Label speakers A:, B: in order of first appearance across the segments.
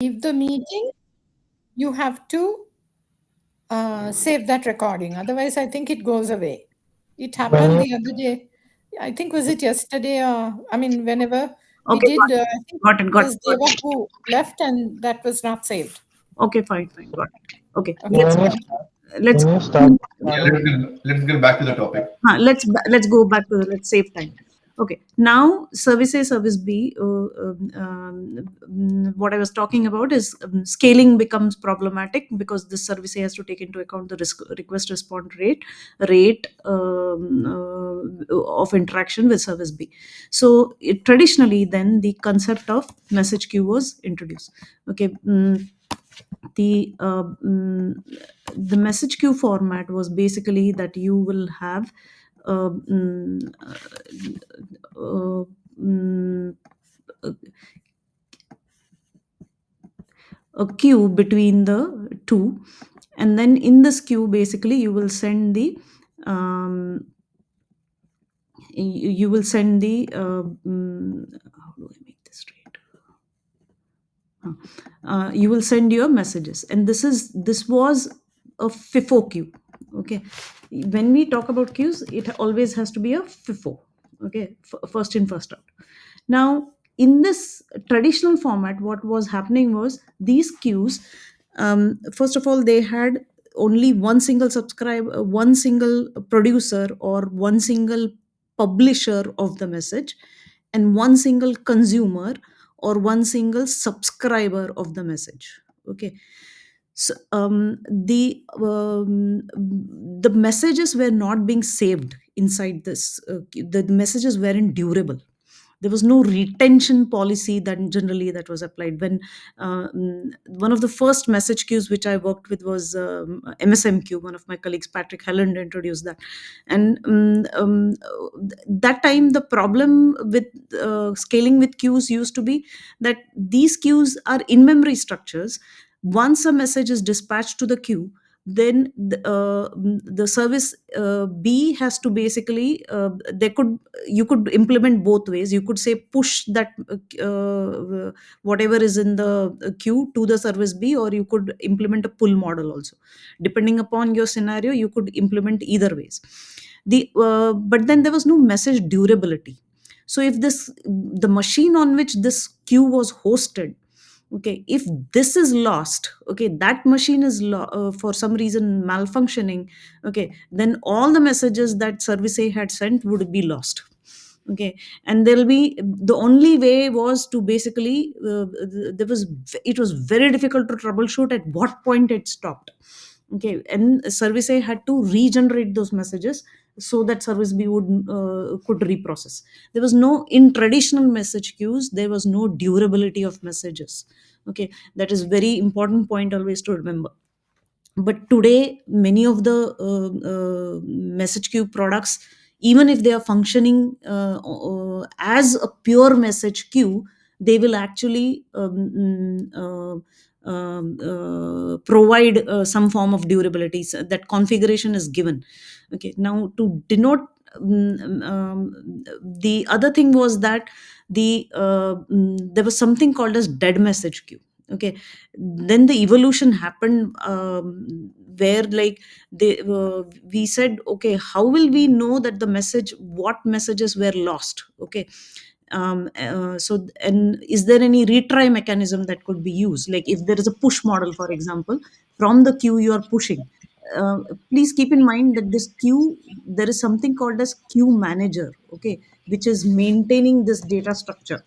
A: leave the meeting, you have to save that recording. Otherwise, I think it goes away. It
B: When
A: happened
B: you
A: the other day. I think was it yesterday or I mean, whenever we
C: Okay,
A: did, I think
C: got it,
A: it
C: got
A: was
C: it, got
A: Deva
C: it.
A: who left, and that was not saved.
C: Okay, fine, fine, got it. Okay,
A: Okay,
C: let's
B: when you
A: thank you.
B: start
C: let's
B: when you start
D: Yeah,
B: recording,
D: let's get back to the topic.
C: let's go back to let's save time. Okay, now service A, service B. What I was talking about is scaling becomes problematic because this service A has to take into account the request response rate of interaction with service B. So traditionally, then the concept of message queue was introduced. Okay. The the message queue format was basically that you will have uh, mm, uh, mm, a a queue between the two, and then in this queue basically you will send the um, you will send the how do I make this straight. You will send your messages, and this was a FIFO queue. Okay, when we talk about queues, it always has to be a FIFO. Okay, first in first out. Now, in this traditional format, what was happening was these queues, first of all, they had only one single subscriber, one single producer, or one single publisher of the message, and one single consumer or one single subscriber of the message. Okay, so the messages were not being saved inside this. The messages weren't durable. There was no retention policy that generally that was applied when one of the first message queues which I worked with was MSMQ. One of my colleagues, Patrick Helland, introduced that. And that time the problem with scaling with queues used to be that these queues are in memory structures. Once a message is dispatched to the queue, then the service B has to basically they could you could implement both ways. You could say push that whatever is in the queue to the service B, or you could implement a pull model also. Depending upon your scenario, you could implement either ways. But then there was no message durability. So if this the machine on which this queue was hosted, okay, if this is lost, okay, that machine is for some reason malfunctioning, okay, then all the messages that service A had sent would be lost. Okay, and there'll be the only way was to basically there was it was very difficult to troubleshoot at what point it stopped. Okay, and service A had to regenerate those messages so that service B would could reprocess. There was no, in traditional message queues there was no durability of messages. Okay, that is very important point always to remember. But today many of the message queue products, even if they are functioning as a pure message queue, they will actually provide some form of durability. So that configuration is given. Okay, now to denote the other thing was that there was something called as dead message queue. Okay, then the evolution happened where like we said, okay, how will we know that the message, what messages were lost? Okay, so and is there any retry mechanism that could be used, like if there is a push model, for example, from the queue you are pushing. uh, Please keep in mind that this queue, there is something called as queue manager, okay, which is maintaining this data structure.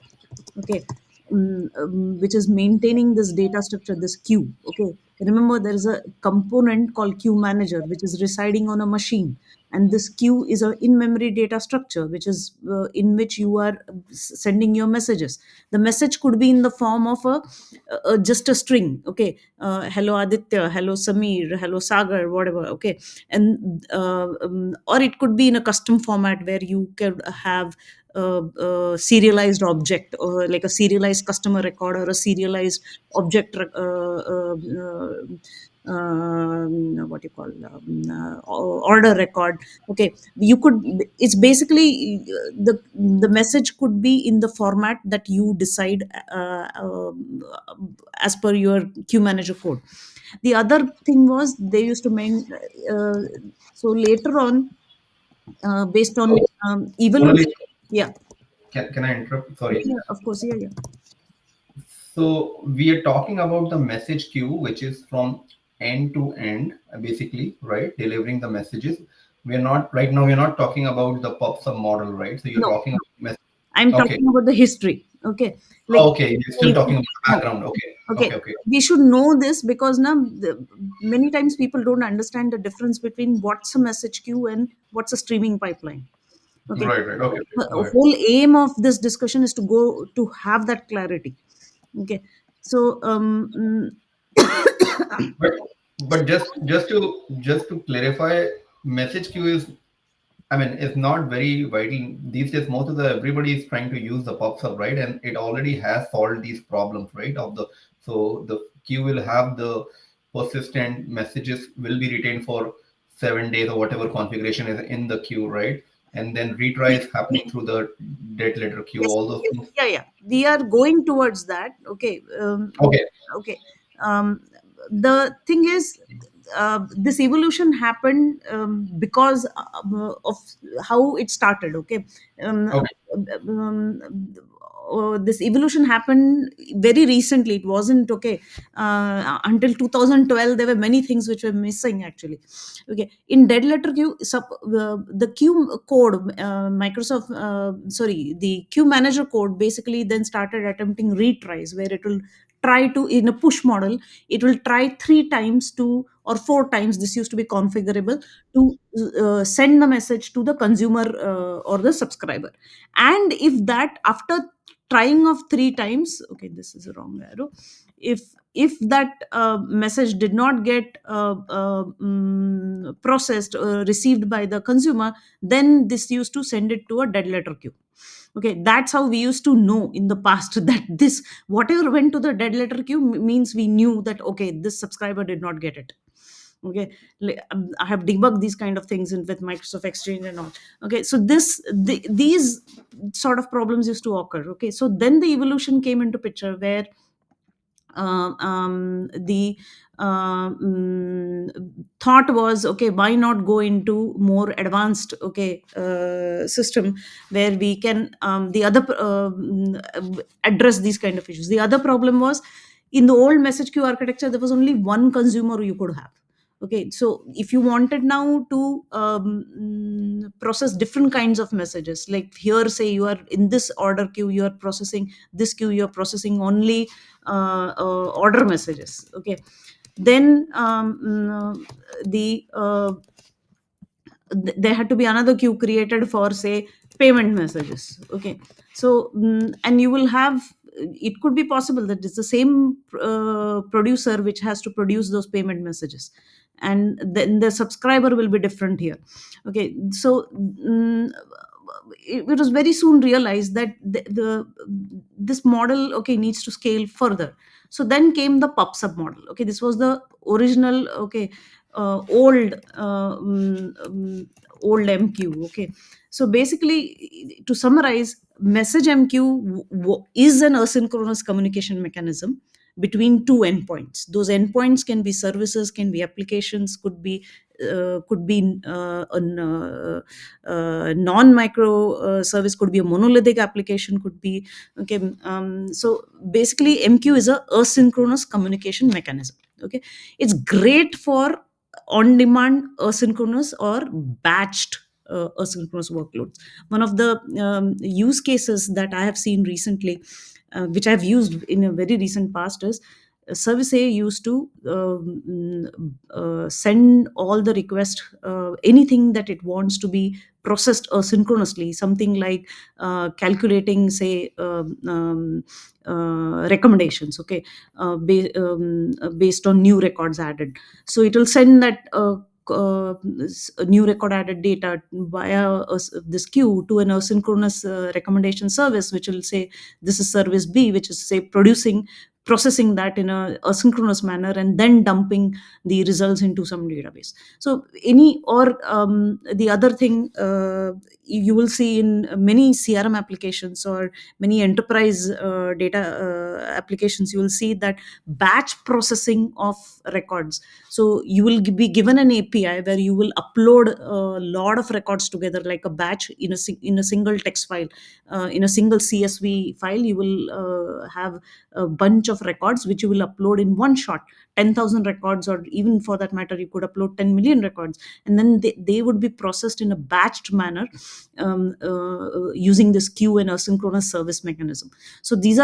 C: Okay, which is maintaining this data structure, this queue. Okay, remember there is a component called queue manager which is residing on a machine, and this queue is a in memory data structure which is in which you are sending your messages. The message could be in the form of just a string. Okay, hello Aditya, hello Samir, hello Sagar, whatever. Okay, and or it could be in a custom format where you could have serialized object, or like a serialized customer record, or a serialized object what you call order record. Okay, you could, it's basically the message could be in the format that you decide as per your queue manager code. The other thing was they used to main uh, so later on, based on
B: So,
C: evolution.
B: Monali,
C: Yeah,
B: can I interrupt? Sorry.
C: yeah, of course, yeah, yeah.
B: So we are talking about the message queue, which is from end to end, basically, right? Delivering the messages. We are not right now. We are not talking about the PubSub model, right? So you're
C: No,
B: talking
C: no.
B: about
C: I'm
B: okay.
C: talking about the history. Okay, like
B: Okay, you're still talking about the
C: no.
B: background. Okay,
C: Okay,
B: okay, okay.
C: we should know this because now many times people don't understand the difference between what's a message queue and what's a streaming pipeline. Okay,
B: Right, right. Okay, okay.
C: the
B: Go ahead.
C: whole aim of this discussion is to go to have that clarity. Okay, so
B: But but just to clarify, message queue is, I mean, it's not very vital these days. Most of the everybody is trying to use the PubSub, right? And it already has solved these problems, right? Of the so the queue will have the persistent messages will be retained for 7 days or whatever configuration is in the queue, right? And then retry is happening through the dead letter queue.
C: yes,
B: All those
C: yes,
B: things.
C: yeah, yeah, we are going towards that. Okay,
B: Okay.
C: okay. The thing is, this evolution happened because of how it started. Okay, um,
B: Okay.
C: um, this evolution happened very recently. It wasn't okay until 2012. There were many things which were missing actually. Okay, in dead letter queue, the queue code, Microsoft, sorry, the queue manager code basically then started attempting retries, where it will try to, in a push model, it will try 3 times to, or 4 times, this used to be configurable, to send the message to the consumer or the subscriber. And if that, after trying of 3 times, okay, this is a wrong arrow, if that message did not get processed, received by the consumer, then this used to send it to a dead letter queue. Okay, that's how we used to know in the past that this, whatever went to the dead letter queue, means we knew that okay, this subscriber did not get it. Okay, I have debugged these kind of things with Microsoft Exchange and all. Okay, so these sort of problems used to occur. Okay, so then the evolution came into picture, where the thought was, okay, why not go into more advanced, okay, system, where we can the other address these kind of issues. The other problem was, in the old message queue architecture, there was only one consumer you could have. Okay, so if you wanted now to process different kinds of messages, like here, say you are in this order queue, you are processing this queue, you are processing only order messages. Okay, then the there had to be another queue created for, say, payment messages. Okay, so and you will have, it could be possible that it's the same producer which has to produce those payment messages, and then the subscriber will be different here. Okay, so it was very soon realized that this model, okay, needs to scale further. So then came the PubSub model. Okay, this was the original, okay, old old MQ. Okay, so basically, to summarize, message MQ is an asynchronous communication mechanism between two endpoints. Those endpoints can be services, can be applications, could be non-micro service, could be a monolithic application, could be, okay. So basically, MQ is a asynchronous communication mechanism. Okay, it's great for on-demand asynchronous or batched asynchronous workloads. One of the use cases that I have seen recently, which I've used in a very recent past, is service A used to send all the request, anything that it wants to be processed asynchronously, something like calculating, say, recommendations. Okay, based on new records added. So it will send that a new record added data via this queue to an asynchronous recommendation service, which will say this is service B, which is say processing that in a asynchronous manner and then dumping the results into some database. So any or the other thing you will see in many CRM applications or many enterprise data applications, you will see that batch processing of records. So you will be given an API where you will upload a lot of records together like a batch in in a single text file. In a single CSV file, you will have a bunch of records which you will upload in one shot. 10,000 records, or even for that matter, you could upload 10 million records, and then they would be processed in a batched manner, using this queue and asynchronous service mechanism. So these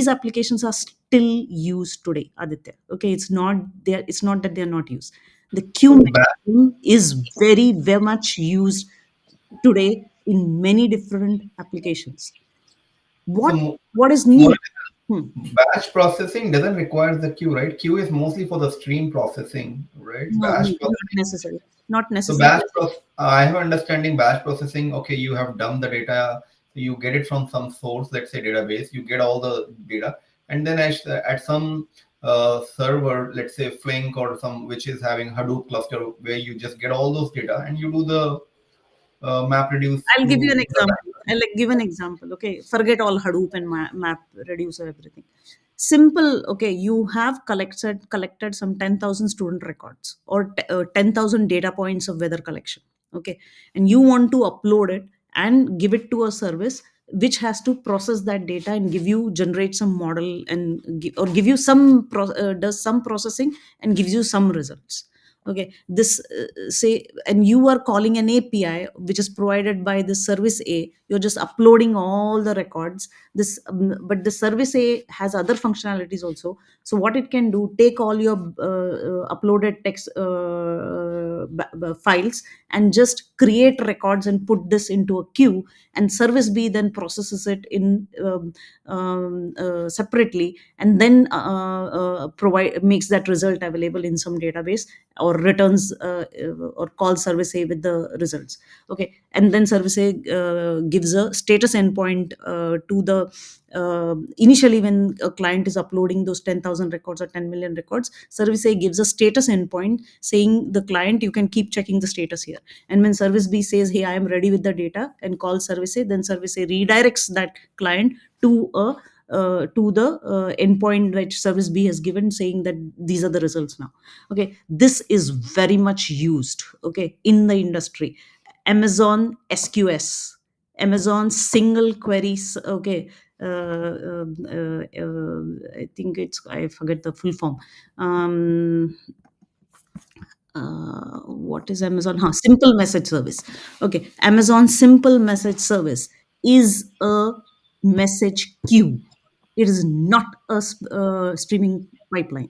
C: applications are still used today, Aditya. Okay, it's not that they're not used. The queue
B: So
C: mechanism is very much used today in many different applications.
B: so
C: what
B: mo-
C: what is
B: more
C: needed? Hmm.
B: batch processing doesn't require the queue, right? Queue is mostly for the stream processing, right?
C: No,
B: Batch
C: not
B: processing.
C: necessary. Not
B: So
C: necessary.
B: I have understanding batch processing. Okay, you have dumped the data, you get it from some source, let's say database. You get all the data, and then at some server, let's say Flink or some which is having Hadoop cluster, where you just get all those data and you do the map reduce
C: I'll give you
B: to
C: an
B: the
C: example. I'll like give an example. Okay, forget all Hadoop and map reducer everything. Simple. Okay, you have collected some 10,000 student records or 10,000 data points of weather collection. Okay, and you want to upload it and give it to a service which has to process that data and generate some model and or give you does some processing and gives you some results. Okay, this say, and you are calling an API which is provided by the service A. You're just uploading all the records. But the service A has other functionalities also. So what it can do, take all your uploaded text files and just create records and put this into a queue, and service B then processes it in separately, and then provide makes that result available in some database, or returns or calls service A with the results. Okay, and then service A gives a status endpoint to the initially when a client is uploading those 10,000 records or 10 million records, service A gives a status endpoint saying the client, you can keep checking the status here. And when service B says, hey, I am ready with the data, and calls service A, then service A redirects that client to a to the endpoint which service B has given, saying that these are the results now. Okay, this is very much used, okay, in the industry. Amazon SQS, Amazon single queries. Okay, I think I forget the full form. um what is Amazon? Simple message service. Okay, Amazon simple message service is a message queue. It is not a streaming pipeline.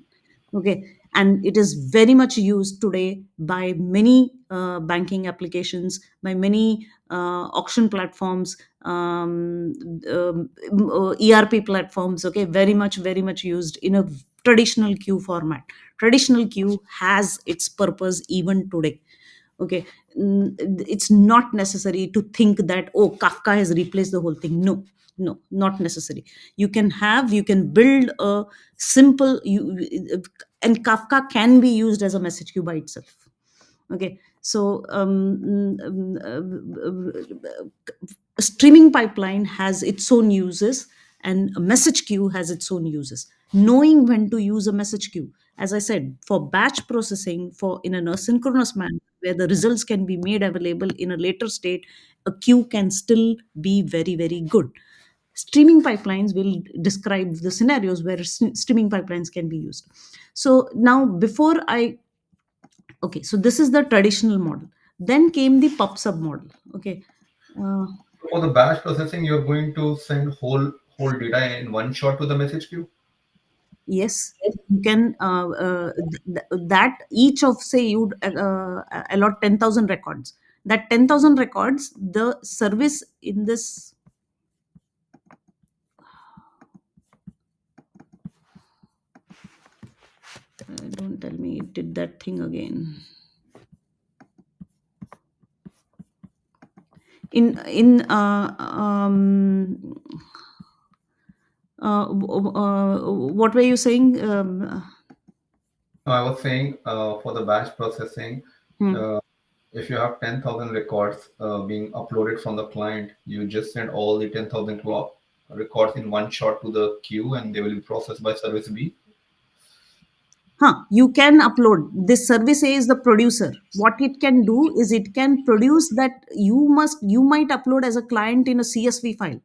C: Okay, and it is very much used today by many banking applications, by many auction platforms, ERP platforms. Okay, very much used in a traditional queue format. Traditional queue has its purpose even today. Okay, it's not necessary to think that, oh, Kafka has replaced the whole thing. No, no, not necessary. You can build a simple and Kafka can be used as a message queue by itself. Okay, so a streaming pipeline has its own uses, and a message queue has its own uses. Knowing when to use a message queue, as I said, for batch processing, for in an asynchronous manner where the results can be made available in a later state, a queue can still be very good. Streaming pipelines will describe the scenarios where streaming pipelines can be used. So now, before I okay, so this is the traditional model. Then came the pub sub model. Okay, uh,
B: for the batch processing, you're going to send whole data in one shot to the message queue.
C: yes, you can that each of, say, you allot 10,000 records. That 10,000 records, the service in this, don't tell me it did that thing again. in what were you saying?
B: No, I was saying for the batch processing,
C: Hmm.
B: uh, if you have 10,000 records being uploaded from the client, you just send all the 10,000 records in one shot to the queue and they will be processed by service B.
C: You can upload. This service A is the producer. What it can do is it can produce that you might upload as a client in a CSV file.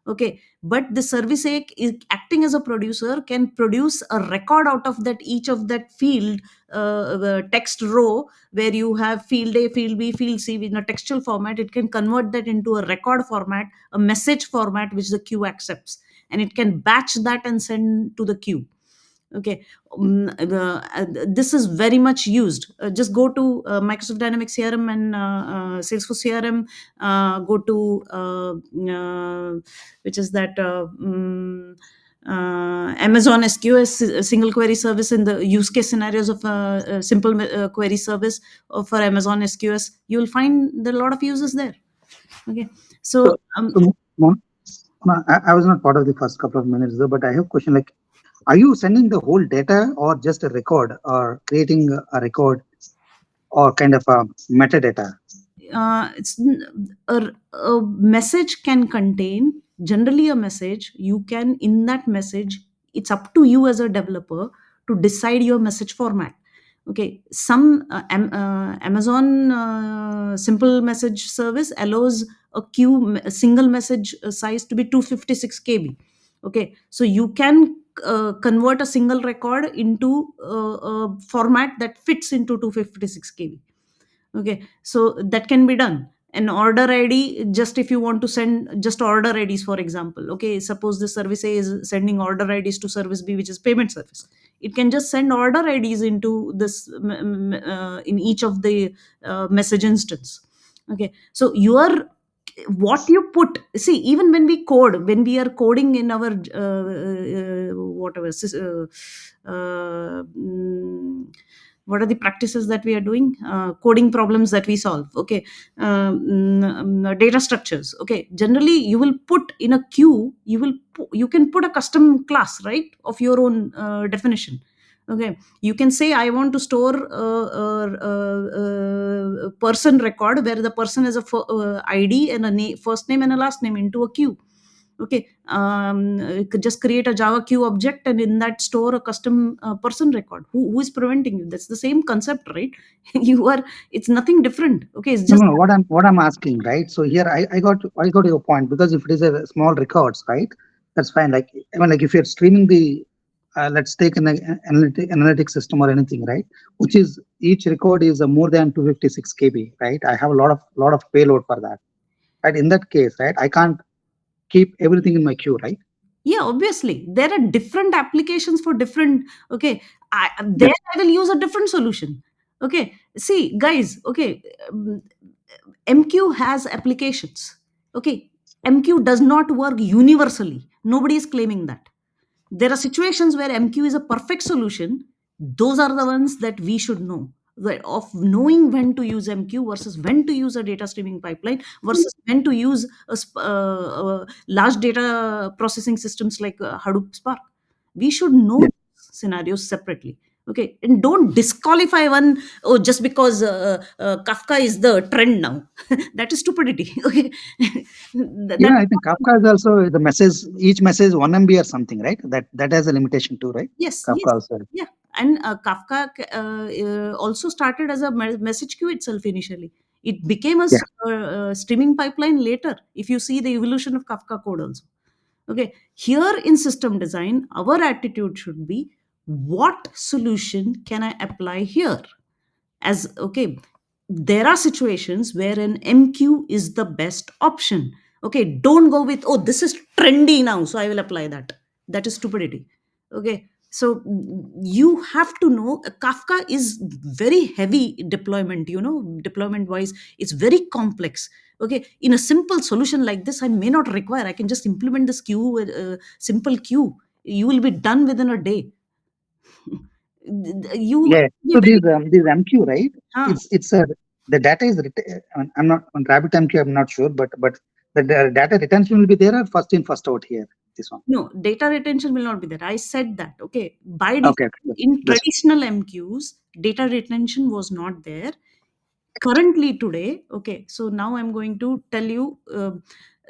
C: Okay, but the service A is acting as a producer, can produce a record out of that, each of that field, text row where you have field A, field B, field C in a textual format. It can convert that into a record format, a message format which the queue accepts, and it can batch that and send to the queue. Okay. This is very much used. Just go to Microsoft Dynamics CRM and Salesforce CRM. Go to which is that Amazon SQS, single query service, in the use case scenarios of simple query service for Amazon SQS. You will find there are a lot of users there. Okay.
D: So,
C: So
D: Mon, I was not part of the first couple of minutes though, but I have a question like, are you sending the whole data or just a record or creating a record or kind of a metadata?
C: it's a message can contain, generally a message you can, in that message it's up to you as a developer to decide your message format. Okay, some Amazon simple message service allows a single message size to be 256 kb. Okay, so you can convert a single record into a format that fits into 256 kb. Okay, so that can be done. An order ID, just if you want to send just order IDs, for example. Okay, suppose the service A is sending order IDs to service B, which is payment service. It can just send order IDs into this in each of the message instance. Okay, so you are, what you put, see, even when we code, when we are coding in our whatever what are the practices that we are doing, coding problems that we solve. Okay, data structures. Okay, generally you will put in a queue, you can put a custom class, right, of your own definition. Okay, you can say I want to store a person record where the person has a ID and a first name and a last name into a queue. Okay, you could just create a Java queue object and in that store a custom person record. Who is preventing you? That's the same concept, right? You are, it's nothing different. Okay, it's
D: No,
C: just,
D: no, what I'm asking, right? So here I got your point, because if it is a small records, right, that's fine. Like, I mean, like if you're streaming the let's take an analytic system or anything, right? Which is each record is more than 256 kb, right? I have a lot of payload for that, right? In that case, right, I can't keep everything in my queue, right?
C: yeah, obviously there are different applications for different. Okay,
D: Yeah.
C: there I will use a different solution. Okay, see guys. Okay, um, MQ has applications. Okay, MQ does not work universally. Nobody is claiming that. There are situations where MQ is a perfect solution. Those are the ones that we should know. Of knowing when to use MQ versus when to use a data streaming pipeline versus when to use large data processing systems like Hadoop Spark. We should know
D: Yeah.
C: scenarios separately. Okay, and don't disqualify one, oh, just because Kafka is the trend now. That is stupidity. Okay,
D: Even
C: that,
D: I think Kafka is also the message, each message 1 MB or something, right? That has a limitation too, right?
C: yes, yes,
D: Kafka also.
C: yeah. And Kafka also started as a message queue itself initially. It became a
D: Yeah.
C: streaming pipeline later. If you see the evolution of Kafka code also. Okay, here in system design, our attitude should be, what solution can I apply here? As okay, there are situations where an MQ is the best option. Okay, don't go with, oh, this is trendy now, so I will apply that. That is stupidity. Okay, so you have to know, Kafka is very heavy deployment, deployment wise, it's very complex. Okay, in a simple solution like this, I may not require, I can just implement this queue, simple queue. You will be done within a day. You
D: Yeah.
C: be
D: So
C: very,
D: these MQ, right?
C: huh?
D: It's a the data is, I'm not on RabbitMQ, I'm not sure, but the data retention will be there or first in, first out here, this one.
C: No, data retention will not be there. I said that. Okay. By default,
D: Okay.
C: in
D: That's
C: traditional MQs, data retention was not there. Currently today, okay, so now I'm going to tell you,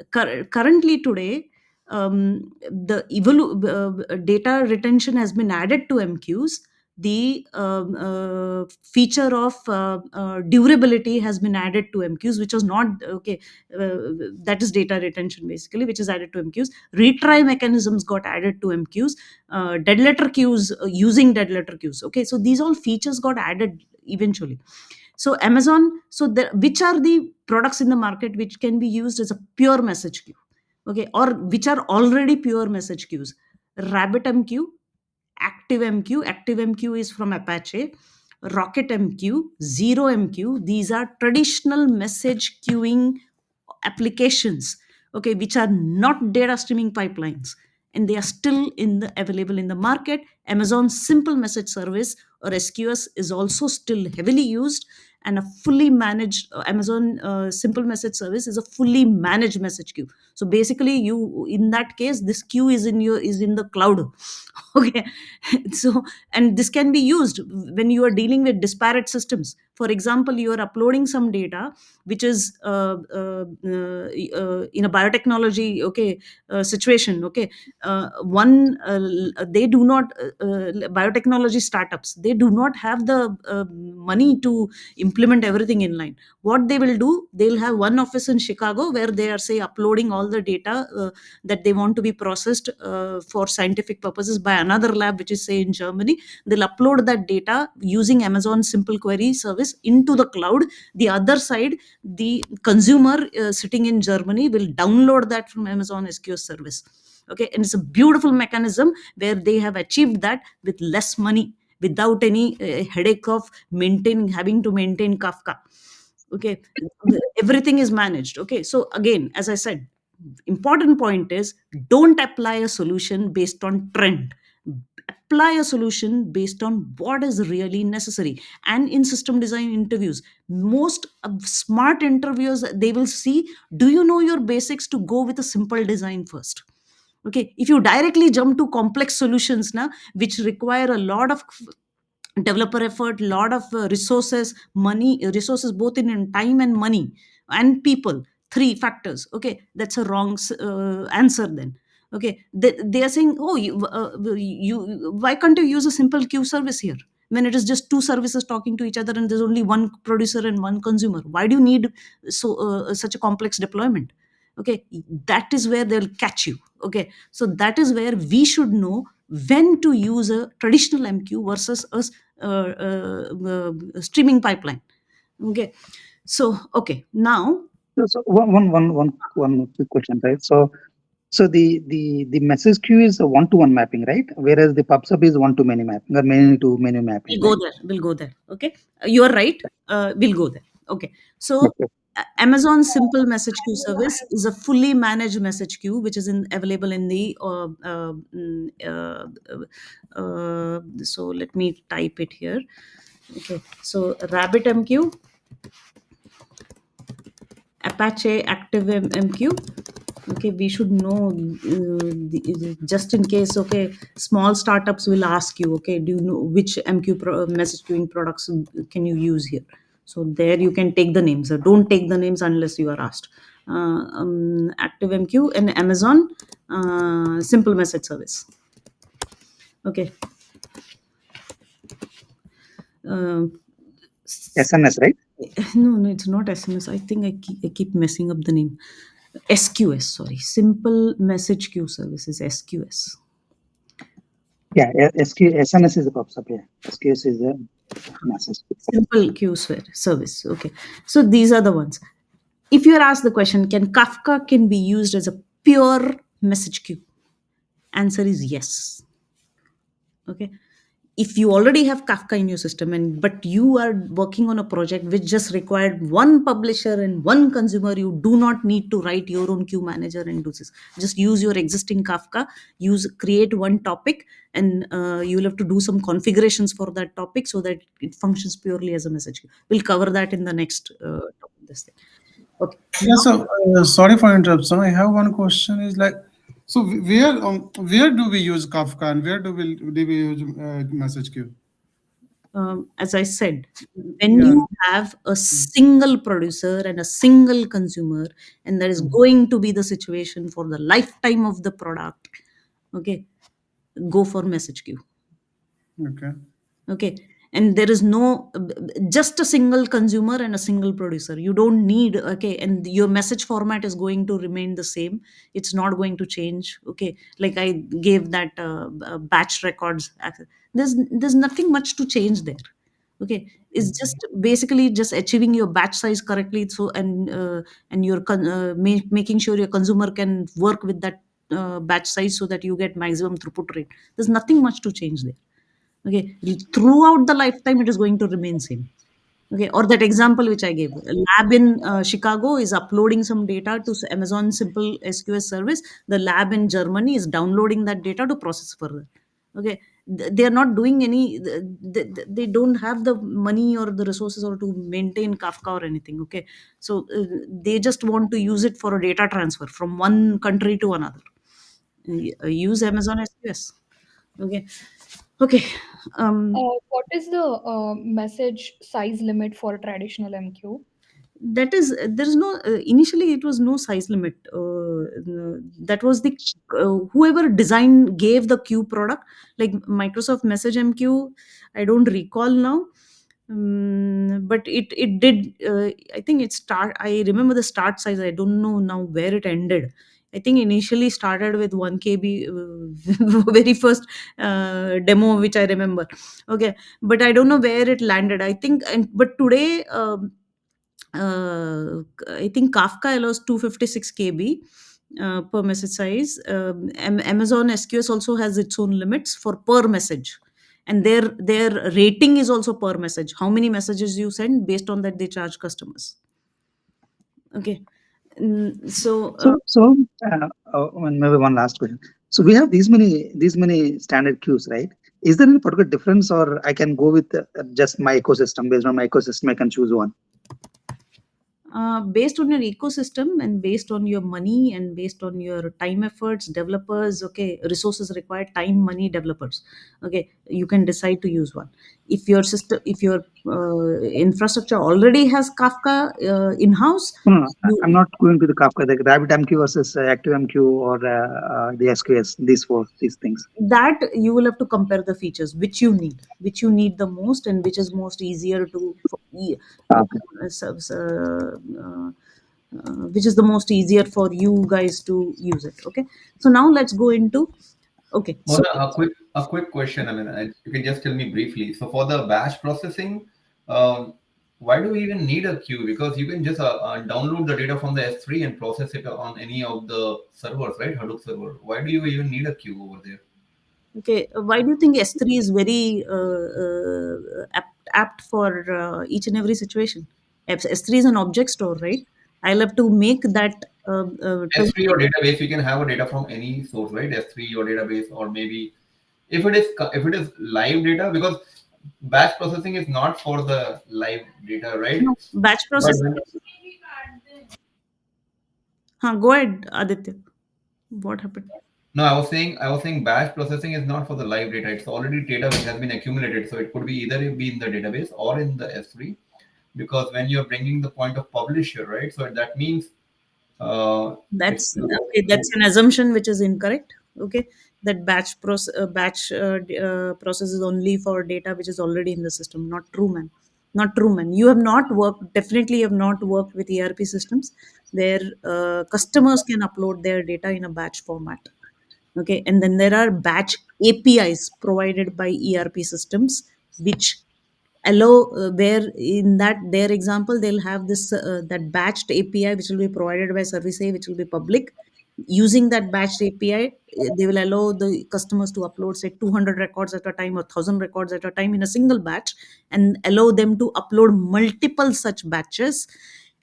C: currently today, the data retention has been added to MQs. The feature of durability has been added to MQs, which was not okay. That is data retention basically, which is added to MQs. Retry mechanisms got added to MQs. Dead letter queues, using dead letter queues. Okay, so these all features got added eventually. So Amazon, so there, which are the products in the market which can be used as a pure message queue, okay, or which are already pure message queues? RabbitMQ, ActiveMQ. ActiveMQ is from Apache. RocketMQ, ZeroMQ. These are traditional message queuing applications, okay, which are not data streaming pipelines, and they are still available in the market. Amazon Simple Message Service, or SQS, is also still heavily used, and a fully managed Amazon Simple Message Service is a fully managed message queue. So basically, you, in that case, this queue is in the cloud. Okay. So, and this can be used when you are dealing with disparate systems. For example, you are uploading some data which is in a biotechnology, okay, situation, okay. One They do not biotechnology startups, they do not have the money to implement everything in line. What they will do, they'll have one office in Chicago where they are, say, uploading all the data that they want to be processed for scientific purposes by another lab, which is, say, in Germany. They'll upload that data using Amazon Simple Query service into the cloud. The other side, the consumer sitting in Germany will download that from Amazon SQS service. Okay, and it's a beautiful mechanism where they have achieved that with less money, without any headache of having to maintain Kafka. Okay, everything is managed. Okay, so again, as I said, important point is, don't apply a solution based on trend. Apply a solution based on what is really necessary. And in system design interviews, most smart interviewers, they will see, do you know your basics to go with a simple design first? Okay, if you directly jump to complex solutions now, which require a lot of developer effort, lot of resources both in time and money and people, three factors, okay, that's a wrong answer then. Okay, they are saying, oh, why can't you use a simple queue service here, when it is just two services talking to each other and there's only one producer and one consumer? Why do you need such a complex deployment? Okay, that is where they'll catch you. Okay, so that is where we should know when to use a traditional MQ versus a streaming pipeline. Okay, so okay, now
D: so one quick question, right? So the message queue is a one-to-one mapping, right? Whereas the PubSub is one-to-many mapping or many-to-many mapping, right?
C: we'll go there. Okay, you are right. We'll go there. Okay, so
D: Okay.
C: Amazon Simple Message Queue service is a fully managed message queue, which is available in the so let me type it here. Okay, so RabbitMQ, Apache ActiveMQ. Okay, we should know, just in case. Okay, small startups will ask you, okay, do you know which message queuing products can you use here? So there you can take the names. Don't take the names unless you are asked. ActiveMQ and Amazon Simple Message Service. Okay.
D: SNS, right?
C: No, it's not SNS. I think I keep messing up the name. SQS, sorry. Simple Message Queue Service is SQS.
D: Yeah, SNS is the PubSub. Yeah, SQS is the message.
C: Simple Queue Service. Okay. So these are the ones. If you are asked the question, can Kafka can be used as a pure message queue? Answer is yes. Okay. if you already have Kafka in your system, and but you are working on a project which just required one publisher and one consumer, you do not need to write your own queue manager and do this. Just use your existing Kafka, use create one topic, and you'll have to do some configurations for that topic so that it functions purely as a message queue. We'll cover that in the next topic, this thing. Okay.
E: Yeah, so sorry for interruption. I have one question. Is like, so where do we use Kafka and where do we use message queue?
C: As I said, when
E: Yeah.
C: you have a single producer and a single consumer, and that is going to be the situation for the lifetime of the product, okay, go for message queue.
E: Okay.
C: Okay. And there is no just a single consumer and a single producer. You don't need, okay, and your message format is going to remain the same. It's not going to change. Okay, like I gave that batch records access. There's nothing much to change there. Okay, it's just basically just achieving your batch size correctly, so and you're making sure your consumer can work with that batch size so that you get maximum throughput rate. There's nothing much to change there. Okay, throughout the lifetime it is going to remain same. Okay, or that example which I gave, a lab in Chicago is uploading some data to Amazon Simple SQS service. The lab in Germany is downloading that data to process further. Okay, they are not doing any, they don't have the money or the resources or to maintain Kafka or anything. Okay, so they just want to use it for a data transfer from one country to another. Use Amazon SQS. Okay, okay.
F: What is the message size limit for traditional MQ?
C: That is, there is no initially it was no size limit. That was the whoever designed gave the queue product, like Microsoft Message MQ. I don't recall now. But it did, I think it start, I remember the start size. I don't know now where it ended. I think initially started with 1 KB, very first demo which I remember. Okay, but I don't know where it landed. I think, and but today I think Kafka allows 256 KB per message size. Amazon SQS also has its own limits for per message, and their rating is also per message. How many messages you send, based on that they charge customers. Okay, so
D: And maybe one last question. So we have these many standard queues, right? Is there any particular difference, or I can go with just my ecosystem? Based on my ecosystem, I can choose one.
C: based on your ecosystem and based on your money and based on your time, efforts, developers, okay, resources required, time, money, developers, okay, you can decide to use one. If your system, if your infrastructure already has Kafka in house,
D: No, I'm
C: you,
D: not going to the Kafka, the RabbitMQ versus ActiveMQ or the SQS. These things.
C: that you will have to compare the features which you need the most, and which is most easier to
D: Okay.
C: which is the most easier for you guys to use it. Okay, so now let's go into, okay, so
B: Mona, a quick question. I mean, you can just tell me briefly. So for the batch processing, um, why do we even need a queue? Because you can just download the data from the S3 and process it on any of the servers, right? Hadoop server. Why do you even need a queue over there?
C: okay, why do you think S3 is very apt for each and every situation? S3 is an object store, right? I'll have to make that
B: S3 or database, you can have a data from any source, right? S3 or database, or maybe if it is live data, because batch processing is not for the live data, right?
C: no, batch
B: But
C: processing. Go ahead, Aditya. What happened?
B: no, I was saying batch processing is not for the live data. It's already data which has been accumulated, so it could be either be in the database or in the S3. Because when you're bringing the point of publisher, right? So that means it's
C: That's okay. That's an assumption which is incorrect. Okay, that batch process is only for data which is already in the system. Not true, man. Not true, man. You have not worked. Definitely, have not worked with ERP systems where customers can upload their data in a batch format. Okay, and then there are batch APIs provided by ERP systems which allow where in that their example they'll have this that batched API which will be provided by service A, which will be public, Using that batched API, they will allow the customers to upload, say, 200 records at a time or 1,000 records at a time in a single batch, and allow them to upload multiple such batches.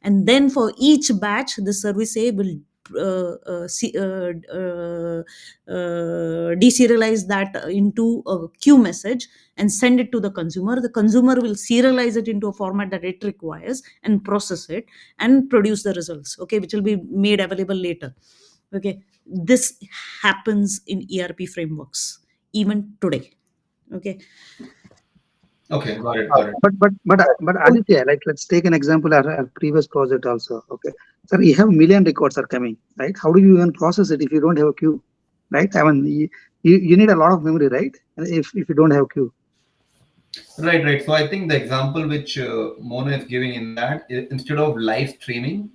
C: And then for each batch, the service A will deserialize that into a queue message and send it to the consumer. The consumer will serialize it into a format that it requires and process it and produce the results, okay, which will be made available later. Okay, this happens in ERP frameworks even today. Okay.
B: Okay, got it, got it.
D: But Aditya, like let's take an example our previous project also. Okay, sir, you have million records are coming, right? How do you even process it if you don't have a queue, right? I mean, you need a lot of memory, right? If you don't have queue.
B: Right, right. So I think the example which Mona is giving in that, instead of live stream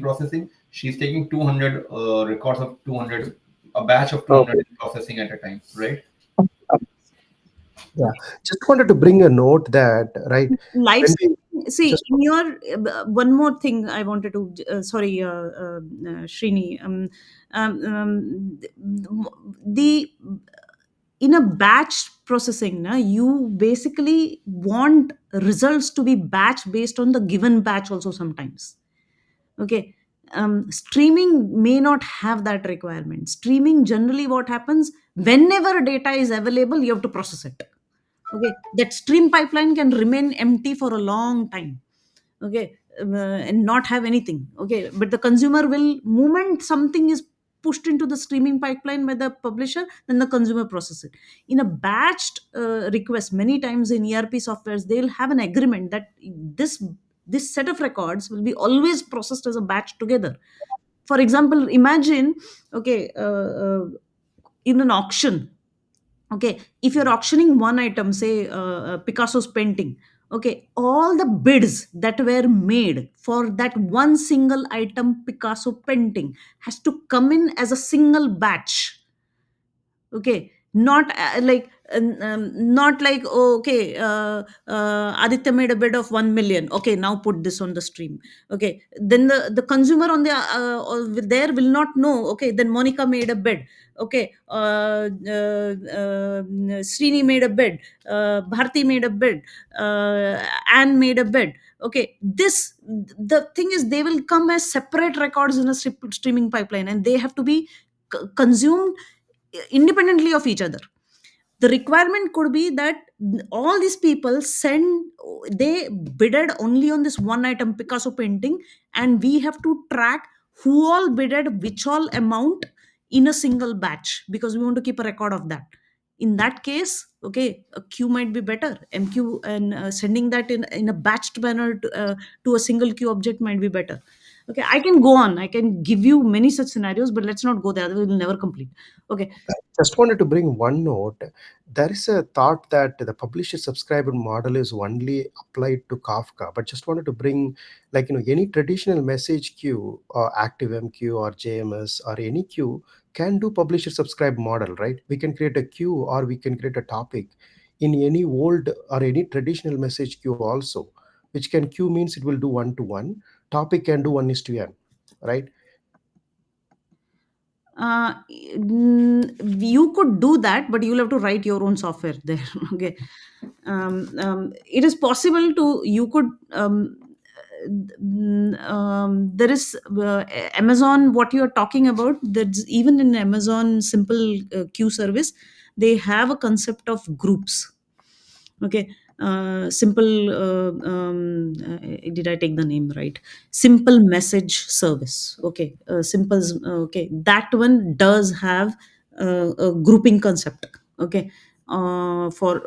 B: processing, she's taking 200 records of 200, a batch of 200
D: Okay.
B: processing at a time, right?
G: Yeah, just wanted to bring a note that, right,
C: Live
G: when we
C: see
G: just
C: in your one more thing I wanted to sorry Srini, the in a batch processing na, you basically want results to be batch based on the given batch also sometimes. Okay. Streaming may not have that requirement. Streaming, generally what happens, whenever data is available, you have to process it. Okay, that stream pipeline can remain empty for a long time. Okay, and not have anything. Okay, but the consumer will, moment something is pushed into the streaming pipeline by the publisher, then the consumer process it in a batched request. Many times in ERP softwares they'll have an agreement that this set of records will be always processed as a batch together. For example, imagine, okay, in an auction, okay, if you're auctioning one item, say Picasso's painting, okay, all the bids that were made for that one single item Picasso painting has to come in as a single batch. Okay, not not like, oh, okay, Aditya made a bid of 1 million, okay, now put this on the stream. Okay, then the consumer on the there will not know, okay, then Monica made a bid, okay, Srini made a bid, Bharti made a bid, Anne made a bid. Okay, this, the thing is, they will come as separate records in a streaming pipeline, and they have to be consumed independently of each other. The requirement could be that all these people send, they bidded only on this one item Picasso painting, and we have to track who all bidded which all amount in a single batch, because we want to keep a record of that. In that case, okay, a queue might be better, MQ, and sending that in a batched manner to a single queue object might be better. Okay, I can go on, I can give you many such scenarios, but let's not go there, otherwise we'll never complete. Okay.
G: just wanted to bring one note. There is a thought that the publisher subscriber model is only applied to Kafka, but just wanted to bring, like, any traditional message queue or ActiveMQ or JMS or any queue can do publisher subscribe model, right? We can create a queue or we can create a topic in any old or any traditional message queue also, which can queue means it will do 1-to-1, topic can do 1:n, right?
C: You could do that, but you'll have to write your own software there. Okay. It is possible to, you could there is Amazon, what you are talking about, that's even in Amazon simple queue service, they have a concept of groups. Okay. Simple did I take the name right? Simple message service. Okay. Okay, that one does have a grouping concept. Okay. For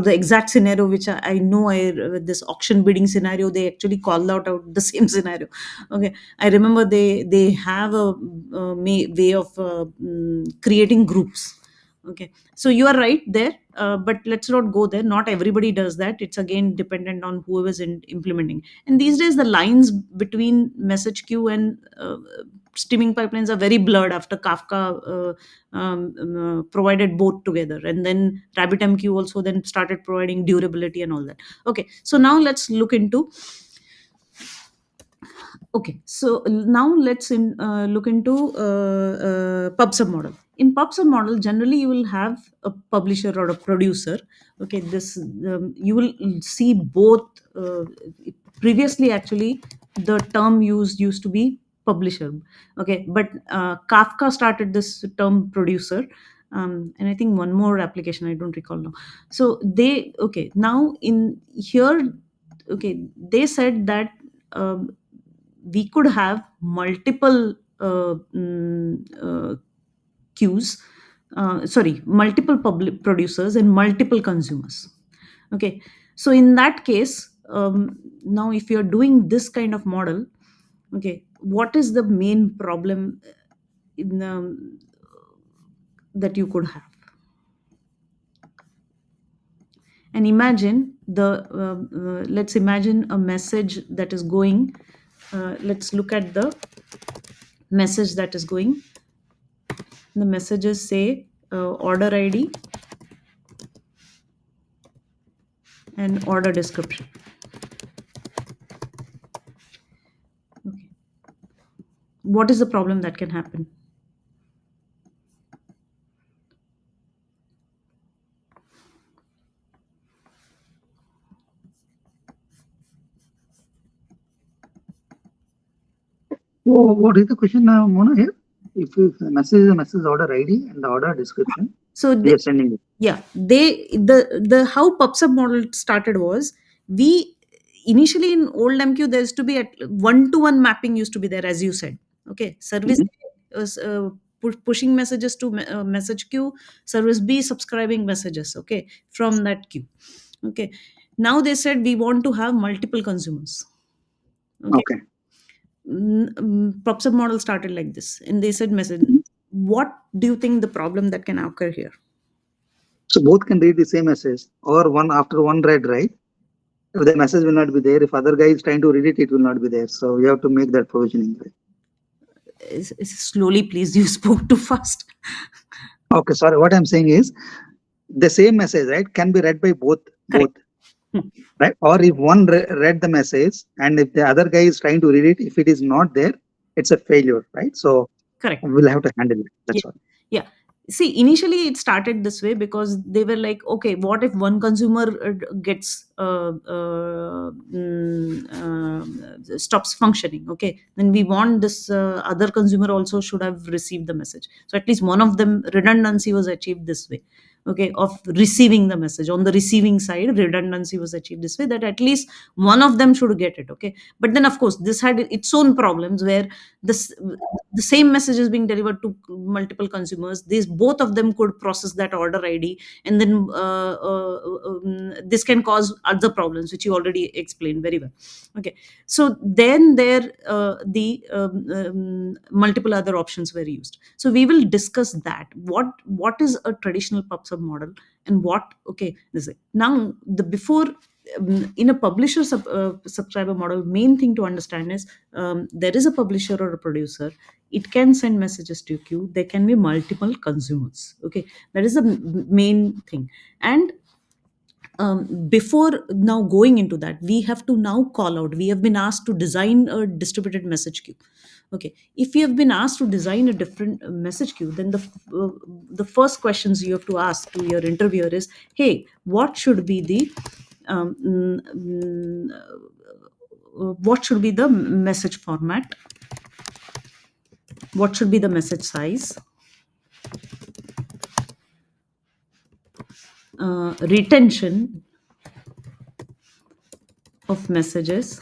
C: the exact scenario which I know, with this auction bidding scenario, they actually called out the same scenario. Okay, I remember they have a way of creating groups. Okay, so you are right there, but let's not go there. Not everybody does that. It's again dependent on whoever's implementing. And these days, the lines between message queue and streaming pipelines are very blurred after Kafka provided both together, and then RabbitMQ also then started providing durability and all that. Okay, so now let's look into Okay, so now let's look into PubSub model. In PubSub model, generally you will have a publisher or a producer. Okay, this you will see both. Previously, actually, the term used to be publisher. Okay, but Kafka started this term producer, and I think one more application I don't recall now. So they okay now in here. Okay, they said that. We could have multiple queues, sorry, multiple public producers and multiple consumers. Okay, so in that case, now if you're doing this kind of model, okay, what is the main problem in that you could have? And imagine let's imagine a message that is going. Let's look at the message that is going. The messages say order ID and order description. Okay. What is the problem that can happen?
D: So what is the question, Mona, here? If the message is a message order ID and the order description,
C: So
D: we are sending it.
C: yeah, the how PubSub model started was, we initially in old MQ there used to be at one-to-one mapping used to be there, as you said. Okay, service was pushing messages to message queue, service B subscribing messages. Okay, from that queue. Okay, now they said we want to have multiple consumers. Okay,
D: Okay.
C: PubSub model started like this, and they said message. What do you think the problem that can occur here?
D: So both can read the same message, or one after one read, right? If the message will not be there, if other guy is trying to read it, it will not be there. So we have to make that provisioning. Right?
C: Slowly, please. You spoke too fast.
D: Okay, sorry. What I'm saying is the same message, right, can be read by both, right? Or if one read the message and if the other guy is trying to read it, if it is not there, it's a failure, right? So
C: Correct.
D: we'll have to handle it. That's all.
C: Yeah. See, initially it started this way because they were like, okay, what if one consumer gets stops functioning? Okay, then we want this other consumer also should have received the message. So at least one of them, redundancy was achieved this way. Okay, of receiving the message on the receiving side, redundancy was achieved this way, that at least one of them should get it. Okay, but then of course this had its own problems where this the same message is being delivered to multiple consumers. These both of them could process that order ID, and then this can cause other problems which you already explained very well. Okay, so then there the multiple other options were used. So we will discuss that what is a traditional PubSub model and what, okay, this is now the before in a publisher subscriber model. Main thing to understand is there is a publisher or a producer. It can send messages to queue. There can be multiple consumers. Okay, that is the main thing. And before now going into that, we have to now call out. We have been asked to design a distributed message queue. Okay, if you have been asked to design a different message queue, then the first questions you have to ask to your interviewer is, hey, what should be the um, mm, mm, what should be the message format, what should be the message size, retention of messages,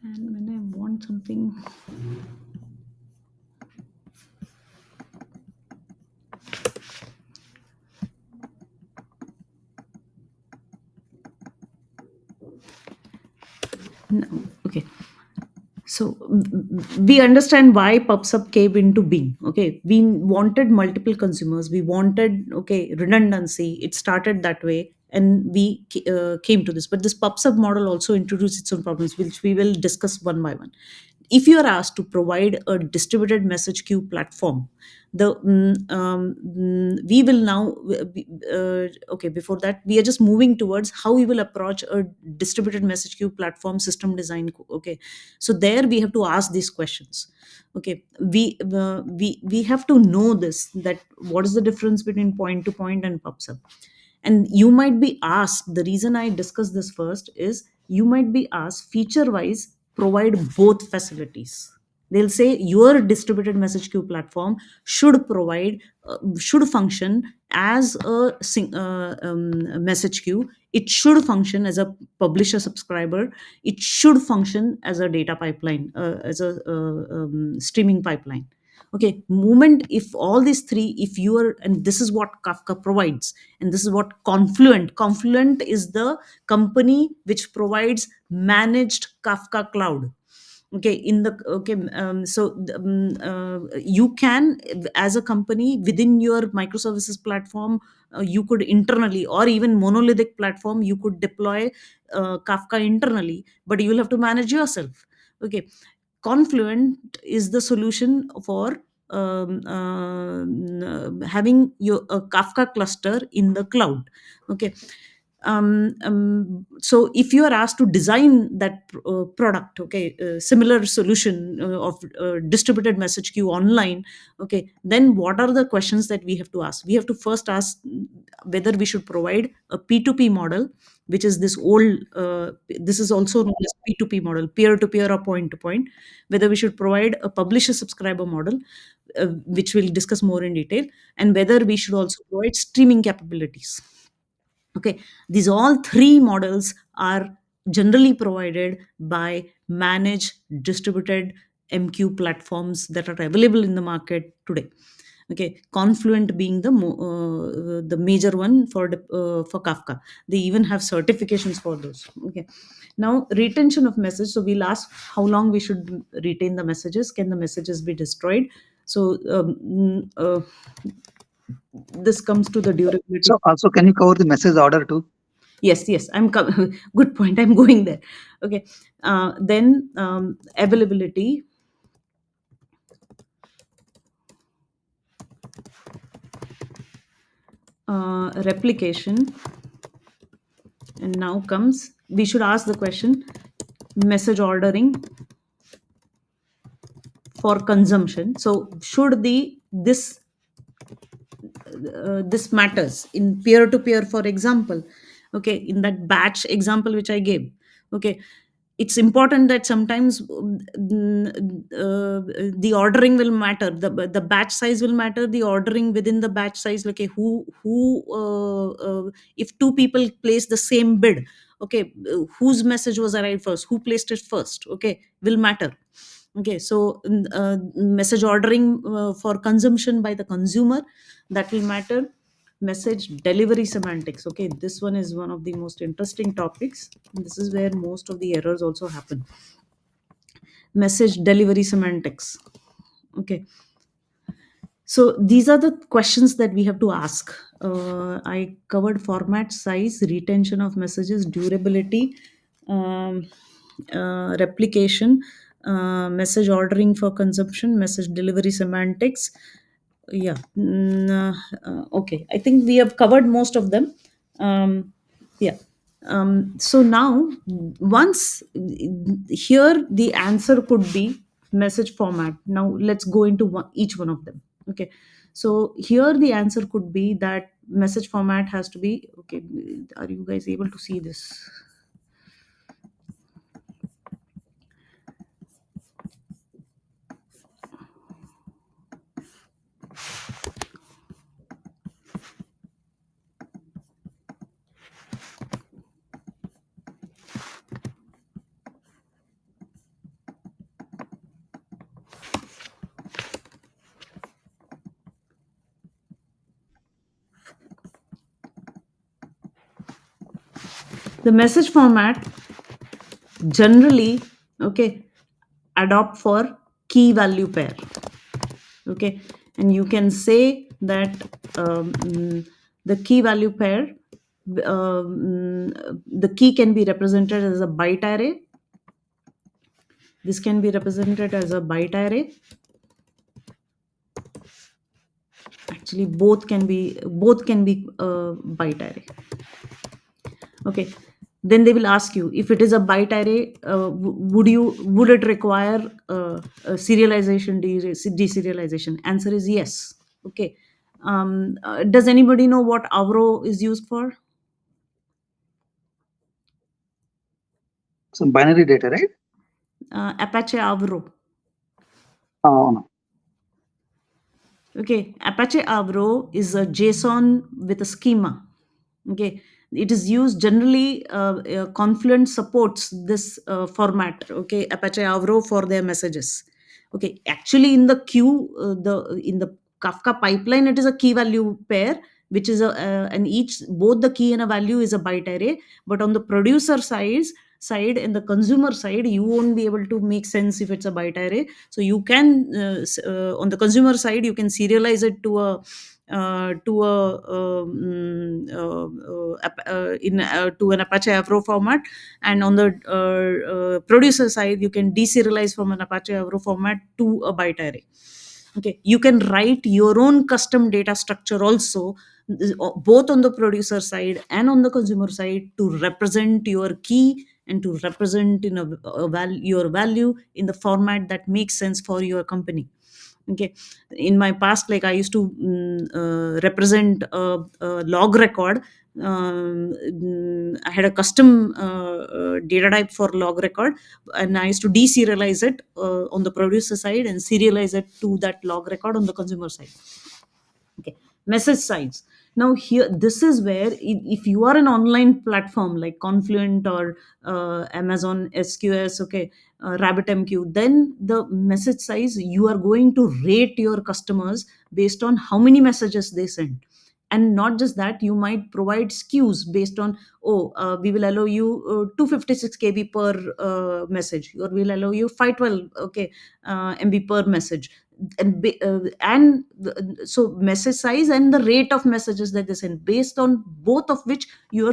C: and when I want something. No, okay. So we understand why PubSub came into being. Okay, we wanted multiple consumers. We wanted redundancy. It started that way, and we came to this. But this PubSub model also introduced its own problems, which we will discuss one by one. If you are asked to provide a distributed message queue platform, we will now before that we are just moving towards how we will approach a distributed message queue platform system design. Okay, so there we have to ask these questions. Okay, we have to know this, that what is the difference between point to point and PubSub. And you might be asked, the reason I discuss this first is, you might be asked, feature wise provide both facilities. They'll say your distributed message queue platform should provide should function as a message queue. It should function as a publisher subscriber. It should function as a data pipeline, as a streaming pipeline. Okay, moment if all these three, if you are, and this is what Kafka provides, and this is what Confluent is the company which provides managed Kafka cloud. Okay, in the okay so you can, as a company within your microservices platform, you could internally, or even monolithic platform, you could deploy Kafka internally, but you will have to manage yourself. Okay, Confluent is the solution for having your a Kafka cluster in the cloud. Okay, so if you are asked to design that product, okay, similar solution of distributed message queue online, okay, then what are the questions that we have to ask? We have to first ask whether we should provide a P2P model, which is this old this is also known as P2P model, peer to peer or point to point. Whether we should provide a publisher subscriber model, which we'll discuss more in detail, and whether we should also provide streaming capabilities. Okay, these all three models are generally provided by managed distributed MQ platforms that are available in the market today. Okay, Confluent being the major one for Kafka. They even have certifications for those. Okay, now retention of message. So we'll ask how long we should retain the messages. Can the messages be destroyed? So this comes to the durability.
D: So also, can you cover the message order too?
C: Yes, good point, I'm going there. Okay, then availability, replication, and now comes, we should ask the question, message ordering for consumption. So should this matters in peer to peer, for example. Okay, in that batch example which I gave. Okay, it's important that sometimes the ordering will matter, the batch size will matter, the ordering within the batch size. Okay, if two people place the same bid, okay, whose message was arrived first, who placed it first, okay, will matter. Okay, so message ordering for consumption by the consumer, that will matter. Message delivery semantics. Okay, this one is one of the most interesting topics. This is where most of the errors also happen. Message delivery semantics. Okay, so these are the questions that we have to ask. I covered format, size, retention of messages, durability, um, replication, message ordering for consumption, message delivery semantics. Yeah, okay, I think we have covered most of them. Yeah, so now, once here the answer could be message format. Now let's go into each one of them. Okay, so here the answer could be that message format has to be, okay, are you guys able to see this? The message format generally, okay, adopt for key value pair. Okay, and you can say that the key value pair, the key can be represented as a byte array. This can be represented as a byte array. Actually, both can be byte array. Okay, then they will ask you, if it is a byte array, would it require serialization, deserialization? Answer is yes. Okay, does anybody know what Avro is used for?
D: Some binary data, right?
C: Apache Avro.
D: Oh, no.
C: Okay, Apache Avro is a JSON with a schema. Okay, it is used generally. Confluent supports this format. Okay, Apache Avro for their messages. Okay, actually in the queue, in the Kafka pipeline, it is a key value pair, which is and each, both the key and a value is a byte array. But on the producer side and the consumer side, you won't be able to make sense if it's a byte array. So you can on the consumer side, you can serialize it to a to an Apache Avro format, and on the producer side, you can deserialize from an Apache Avro format to a byte array. Okay, you can write your own custom data structure also, both on the producer side and on the consumer side, to represent your key and to represent in your value in the format that makes sense for your company. Okay, in my past, like I used to represent a log record. I had a custom data type for log record, and I used to deserialize it on the producer side and serialize it to that log record on the consumer side. Okay, message size. Now here, this is where, if you are an online platform like Confluent or Amazon SQS, okay, RabbitMQ, then the message size, you are going to rate your customers based on how many messages they send. And not just that, you might provide skews based on, we will allow you 256 kb per message, or we'll allow you 512, okay, MB per message. So message size and the rate of messages that they send, based on both of which your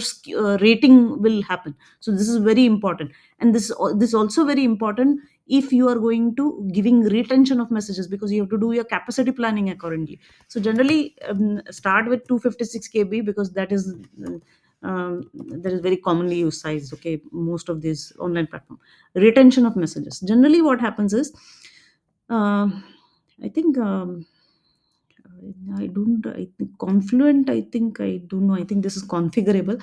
C: rating will happen. So this is very important, and this is also very important if you are going to giving retention of messages, because you have to do your capacity planning accordingly. So generally, start with 256 kb, because that is very commonly used size. Okay, most of these online platform. Retention of messages, generally what happens is, I think I don't. I think Confluent. I think I don't know. I think this is configurable.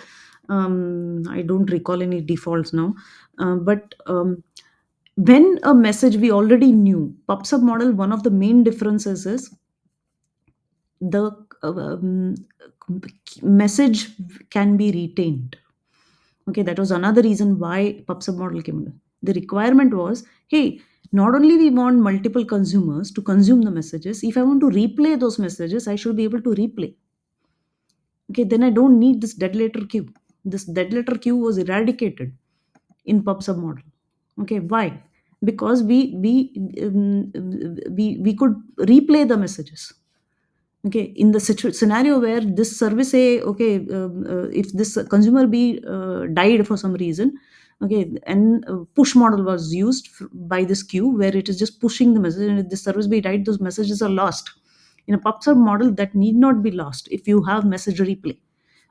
C: I don't recall any defaults now. But when a message we already knew, PubSub model, one of the main differences is the message can be retained. Okay, that was another reason why PubSub model came in. The requirement was, hey, not only we want multiple consumers to consume the messages, if I want to replay those messages, I should be able to replay. Okay, then I don't need this dead letter queue. This dead letter queue was eradicated in PubSub model. Okay, why? Because we could replay the messages. Okay, in the scenario where this service A, okay, if this consumer B died for some reason, okay, and push model was used by this queue, where it is just pushing the message, and if the service B died, those messages are lost. In a PubSub model, that need not be lost if you have message replay.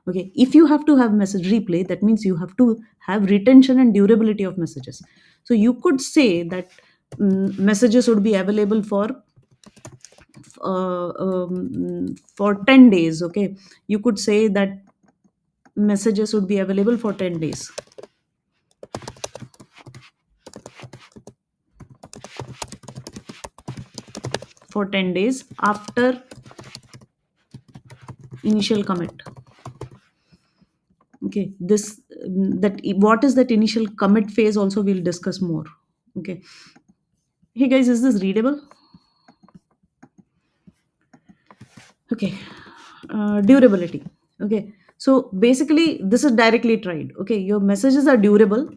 C: Okay, if you have to have message replay, that means you have to have retention and durability of messages. So you could say that messages would be available for 10 days. Okay, you could say that messages would be available for 10 days. For 10 days after initial commit. Okay, this that what is that initial commit phase also we'll discuss more. Okay, hey guys, is this readable? Okay, durability. Okay, so basically this is directly tried. Okay, your messages are durable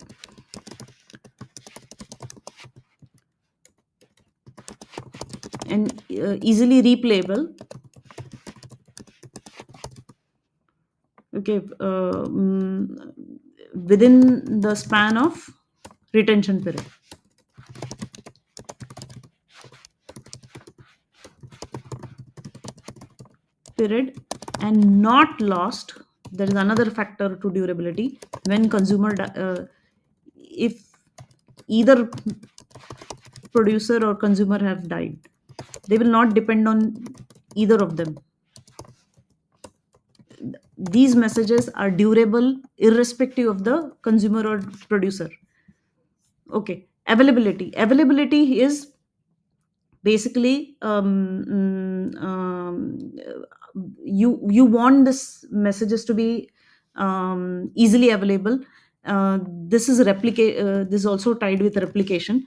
C: and easily replayable. Okay, within the span of retention period, and not lost. There is another factor to durability. When if either producer or consumer have died, they will not depend on either of them. These messages are durable irrespective of the consumer or producer. Okay, availability is basically you want this messages to be easily available. This is this is also tied with replication.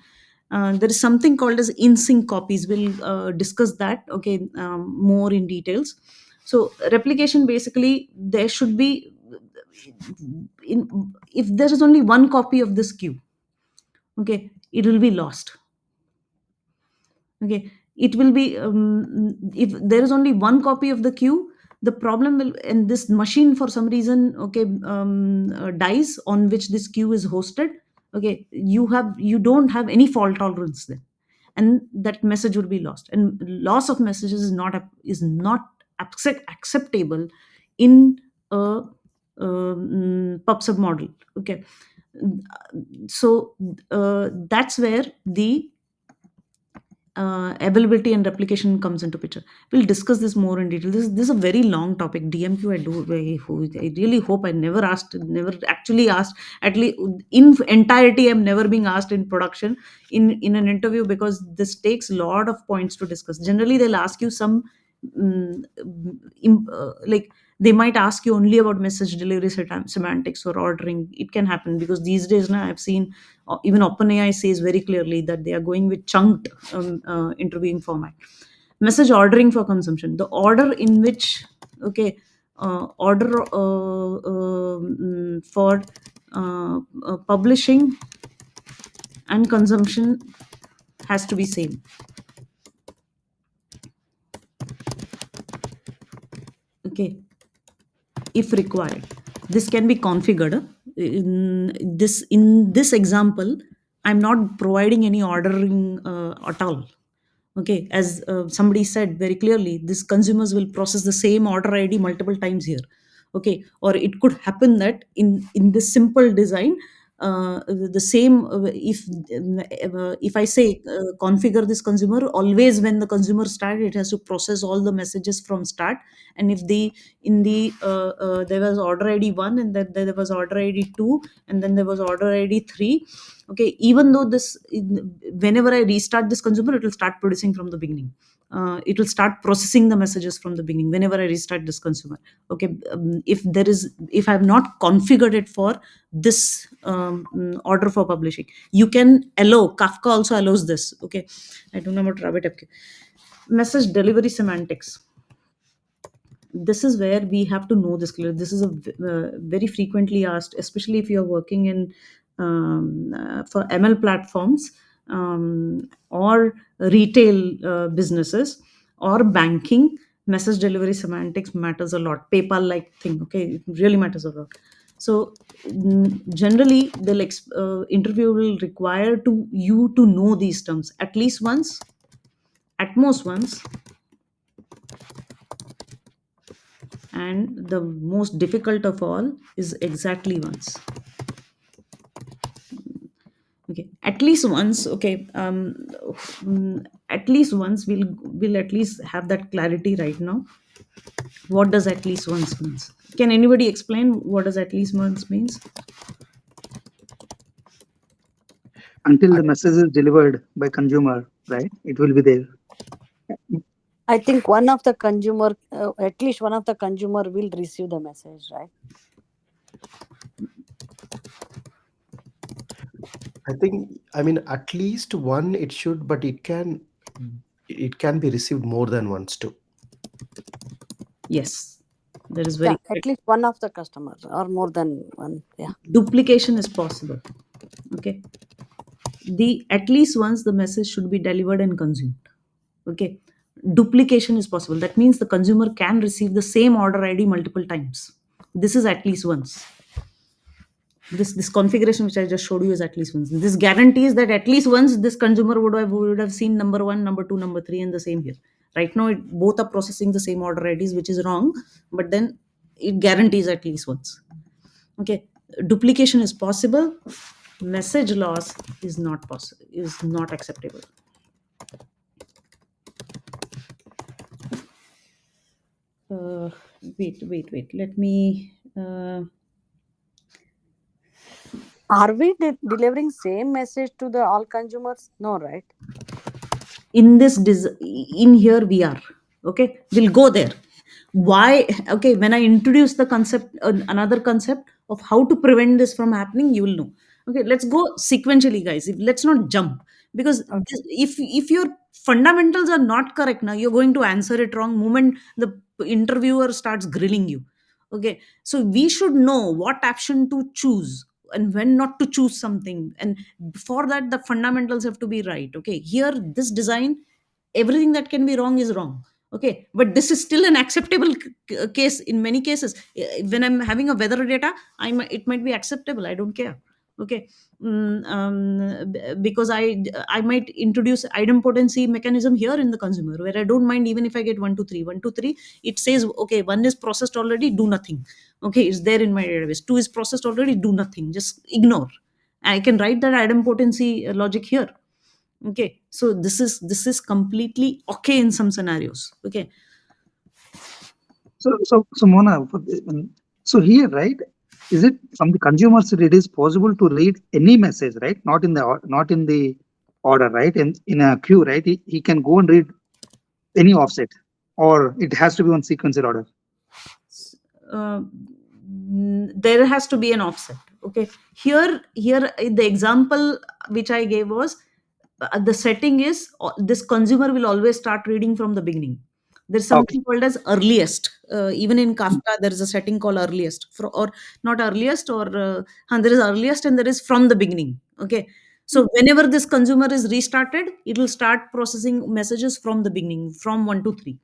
C: There is something called as in sync copies. We'll discuss that, okay, more in details. So replication, basically there should be if there is only one copy of this queue, okay, it will be lost. Okay, it will be if there is only one copy of the queue, the problem will, and this machine for some reason, okay, dies on which this queue is hosted. Okay, you don't have any fault tolerance then, and that message would be lost. And loss of messages is not acceptable in a PubSub model. Okay, so that's where the availability and replication comes into picture. We'll discuss this more in detail. This is a very long topic. DMQ, I really hope I never actually asked, at least in entirety. I'm never being asked in production in an interview, because this takes a lot of points to discuss. Generally, they'll ask you some like they might ask you only about message delivery semantics or ordering. It can happen because these days now I've seen even OpenAI says very clearly that they are going with chunked interviewing format. Message ordering for consumption, the order in which, okay, order for publishing and consumption has to be same. Okay, if required, this can be configured. In this example, I'm not providing any ordering at all. Okay, as somebody said very clearly, this consumers will process the same order ID multiple times here. Okay, or it could happen that in this simple design, the same if I say configure this consumer, always when the consumer start, it has to process all the messages from start. And if the in the there was order ID 1, and then there was order ID 2, and then there was order ID 3. Okay, even though whenever I restart this consumer, it will start producing from the beginning. It will start processing the messages from the beginning whenever I restart this consumer. Okay, if I have not configured it for this order for publishing, you can allow. Kafka also allows this. Okay, I don't know about RabbitMQ. Message delivery semantics, this is where we have to know this clearly. This is a very frequently asked, especially if you're working in for ML platforms, or retail businesses, or banking. Message delivery semantics matters a lot. PayPal like thing, okay, it really matters a lot. So generally the interview will require you to know these terms at least once, at most once. And the most difficult of all is exactly once. Okay, at least once. Okay, at least once. We'll at least have that clarity right now. What does at least once means? Can anybody explain what does at least once means?
D: Until the message is delivered by consumer, right? It will be there.
H: I think one of the consumer, at least one of the consumer will receive the message, right?
G: I think, I mean, at least one it should, but it can be received more than once too.
C: Yes, there is very
H: at least one of the customers or more than one. Yeah,
C: duplication is possible. Okay, the at least once the message should be delivered and consumed. Okay, duplication is possible. That means the consumer can receive the same order ID multiple times. This is at least once. This configuration which I just showed you is at least once. This guarantees that at least once this consumer would have seen number one, number two, number three, and the same here. Right now, both are processing the same order IDs, which is wrong. But then it guarantees at least once. Okay, duplication is possible. Message loss is not possible. Is not acceptable. Wait. Let me.
H: Are we delivering same message to the all consumers? No, right?
C: In here we are. Okay, we'll go there. Why? Okay, when I introduce the concept, another concept of how to prevent this from happening, you will know. Okay, let's go sequentially, guys. Let's not jump, because if your fundamentals are not correct, now you're going to answer it wrong moment the interviewer starts grilling you. Okay, so we should know what action to choose and when not to choose something, and for that the fundamentals have to be right. Okay, here this design, everything that can be wrong is wrong. Okay, but this is still an acceptable case. In many cases, when I'm having a weather data, it might be acceptable, I don't care. Okay, because I might introduce idempotency mechanism here in the consumer, where I don't mind even if I get 1 2 3 it says okay, one is processed already, do nothing. Okay, it's there in my database. Two is processed already, do nothing, just ignore. I can write that idempotency logic here. Okay, so this is completely okay in some scenarios. Okay,
D: So Mona, so here, right? Is it from the consumers? It is possible to read any message, right? Not in the order, right? In a queue, right? He can go and read any offset, or it has to be on sequential order.
C: uh, there has to be an offset. Okay, here the example which I gave was the setting is this consumer will always start reading from the beginning. There's
D: Okay.
C: something called as earliest. Even in Kafka, there is a setting called earliest, or not earliest, or there is earliest and there is from the beginning. Okay, so whenever this consumer is restarted, it will start processing messages from the beginning, from 1 to 3.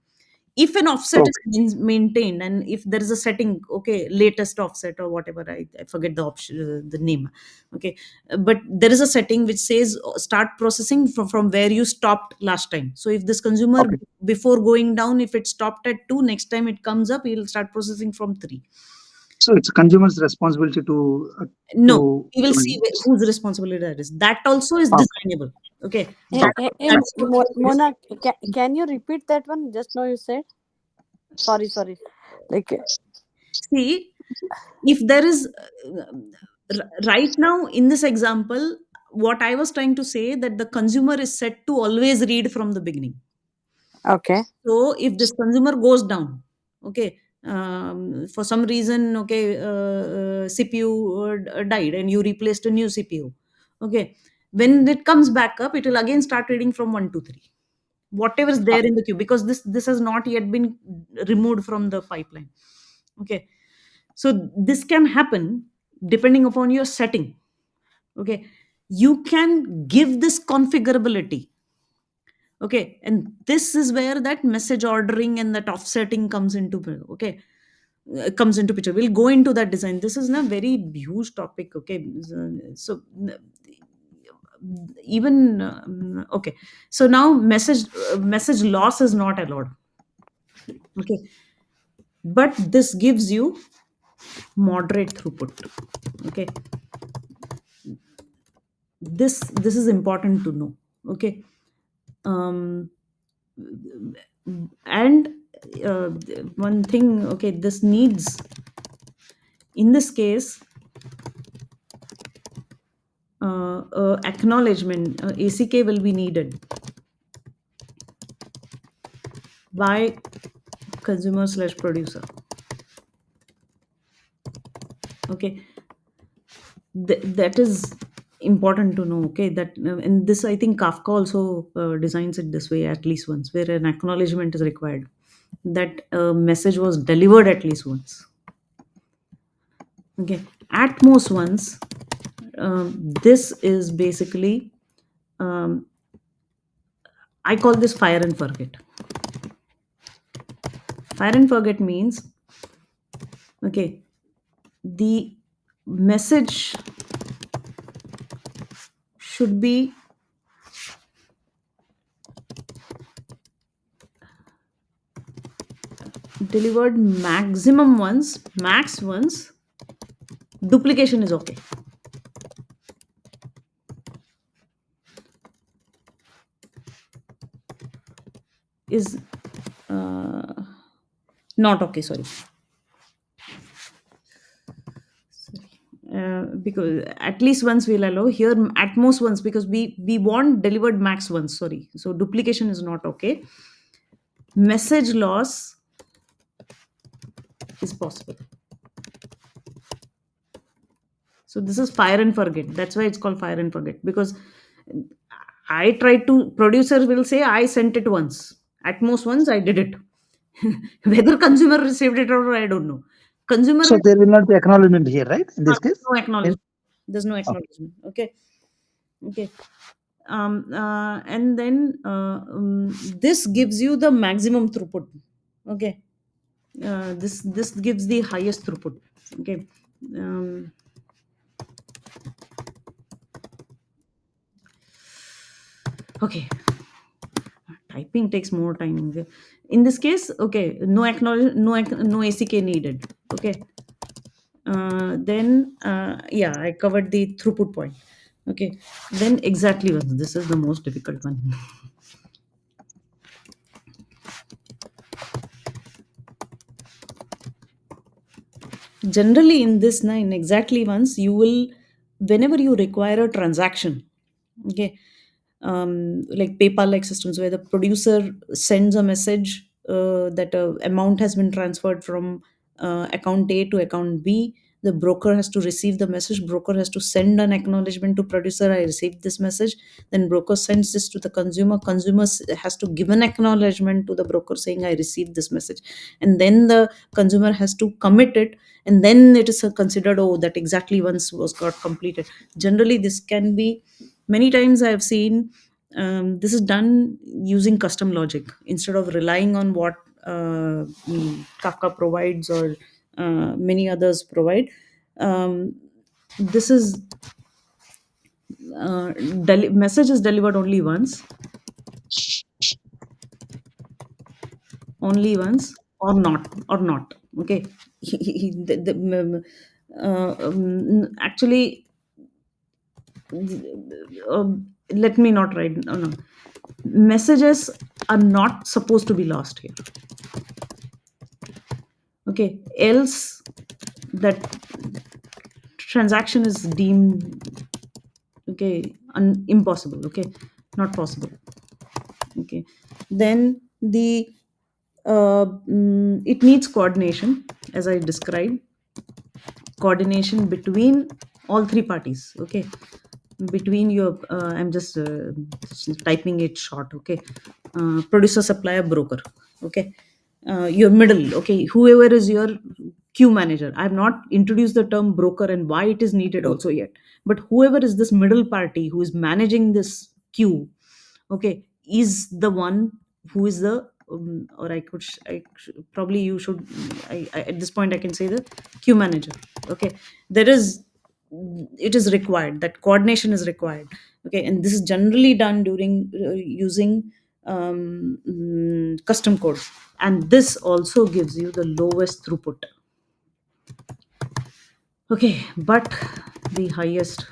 C: If an offset
D: Okay.
C: is maintained, and if there is a setting, okay, latest offset or whatever, I forget the option, the name. Okay, but there is a setting which says start processing from where you stopped last time. So if this consumer,
D: Okay.
C: before going down, if it stopped at 2, next time it comes up, he'll start processing from 3.
D: So it's a consumer's responsibility to
C: No, we will
D: I
C: see
D: mean,
C: whose responsibility that is. That also is
D: okay.
C: designable. Okay,
H: Hey, Mona, can you repeat that one? Just now you said. Sorry. Like,
C: see, if there is right now in this example, what I was trying to say, that the consumer is set to always read from the beginning.
H: okay.
C: So if this consumer goes down, okay, for some reason, okay, CPU died and you replaced a new CPU. Okay, when it comes back up, it will again start reading from 1 to 3, whatever is there in the queue, because this has not yet been removed from the pipeline. Okay, so this can happen depending upon your setting. Okay, you can give this configurability. Okay, and this is where that message ordering and that offsetting comes into okay, comes into picture. We'll go into that design. This is a very huge topic. Okay, so even okay, so now message loss is not allowed. Okay, but this gives you moderate throughput. Okay, this is important to know. Okay, um and one thing, okay, this needs, in this case, acknowledgement, ACK will be needed by consumer/producer. Okay, that is important to know. Okay, that and this, I think Kafka also designs it this way at least once, where an acknowledgement is required that a message was delivered at least once. Okay, at most once. This is basically, um, I call this fire and forget. Fire and forget means, okay, the message should be delivered maximum once, max once. Duplication is okay. Is not okay, sorry. Because at least once we'll allow, here at most once, because we want delivered max once, sorry. So duplication is not okay. Message loss is possible. So this is fire and forget. That's why it's called fire and forget, because I tried to, producer will say I sent it once, at most once I did it. Whether consumer received it or I don't know. Consumer
D: So
C: will,
D: there will not be acknowledgement here, right? In this case.
C: no acknowledgement. There's no acknowledgement. Okay. Okay. And then this gives you the maximum throughput. Okay. This gives the highest throughput. Okay. Okay. Typing takes more time. Okay. In this case, okay, no acknowledge, no ACK needed. Okay. Then yeah, I covered the throughput point. Okay. Then exactly once. This is the most difficult one. Generally in this nine, exactly once, you will, whenever you require a transaction, okay, like PayPal like systems where the producer sends a message that a amount has been transferred from account A to account B. The broker has to receive the message. Broker has to send an acknowledgement to producer. I received this message. Then broker sends this to the consumer. Consumer has to give an acknowledgement to the broker saying I received this message, and then the consumer has to commit it, and then it is considered, oh, that exactly once was got completed. Generally, this can be, many times I have seen this is done using custom logic instead of relying on what Kafka provides or many others provide. This is message is delivered only once, or not. Okay. Actually, let me not write. No. Messages are not supposed to be lost here. Okay. Else that transaction is deemed, okay, impossible. Okay. Not possible. Okay. Then the it needs coordination, as I described, coordination between all three parties. Okay. Between your I'm just typing it short. Okay. Producer, supplier, broker. Okay. Your middle. Okay. Whoever is your queue manager. I have not introduced the term broker and why it is needed also yet, but whoever is this middle party who is managing this queue, okay, is the one who is the or probably you should, at this point I can say the queue manager. Okay. There is, it is required, that coordination is required. Okay. And this is generally done during using custom code, and this also gives you the lowest throughput. Okay. But the highest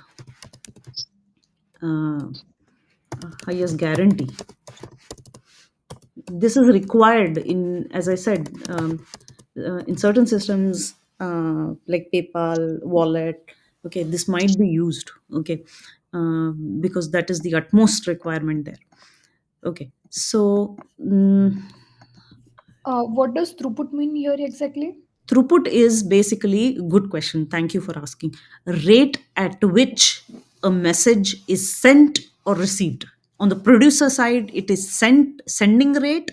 C: guarantee, this is required in, as I said, in certain systems like PayPal wallet. Okay. This might be used. Okay. Because that is the utmost requirement there. Okay. So
F: What does throughput mean here exactly?
C: throughput is basically, good question, thank you for asking, rate at which a message is sent or received. On the producer side it is sending rate,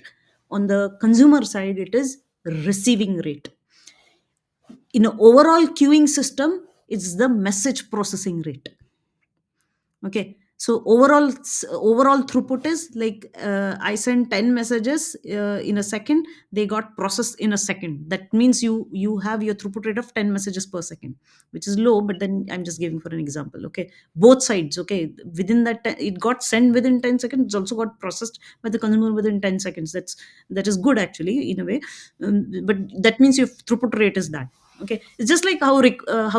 C: on the consumer side it is receiving rate. In an overall queuing system, it's the message processing rate. Okay. So overall throughput is like I sent 10 messages in a second, they got processed in a second. That means you have your throughput rate of 10 messages per second, which is low, but then I'm just giving for an example. Okay, both sides. Okay, within that it got sent within 10 seconds, it's also got processed by the consumer within 10 seconds. That is good actually in a way. But that means your throughput rate is that. Okay, it's just like how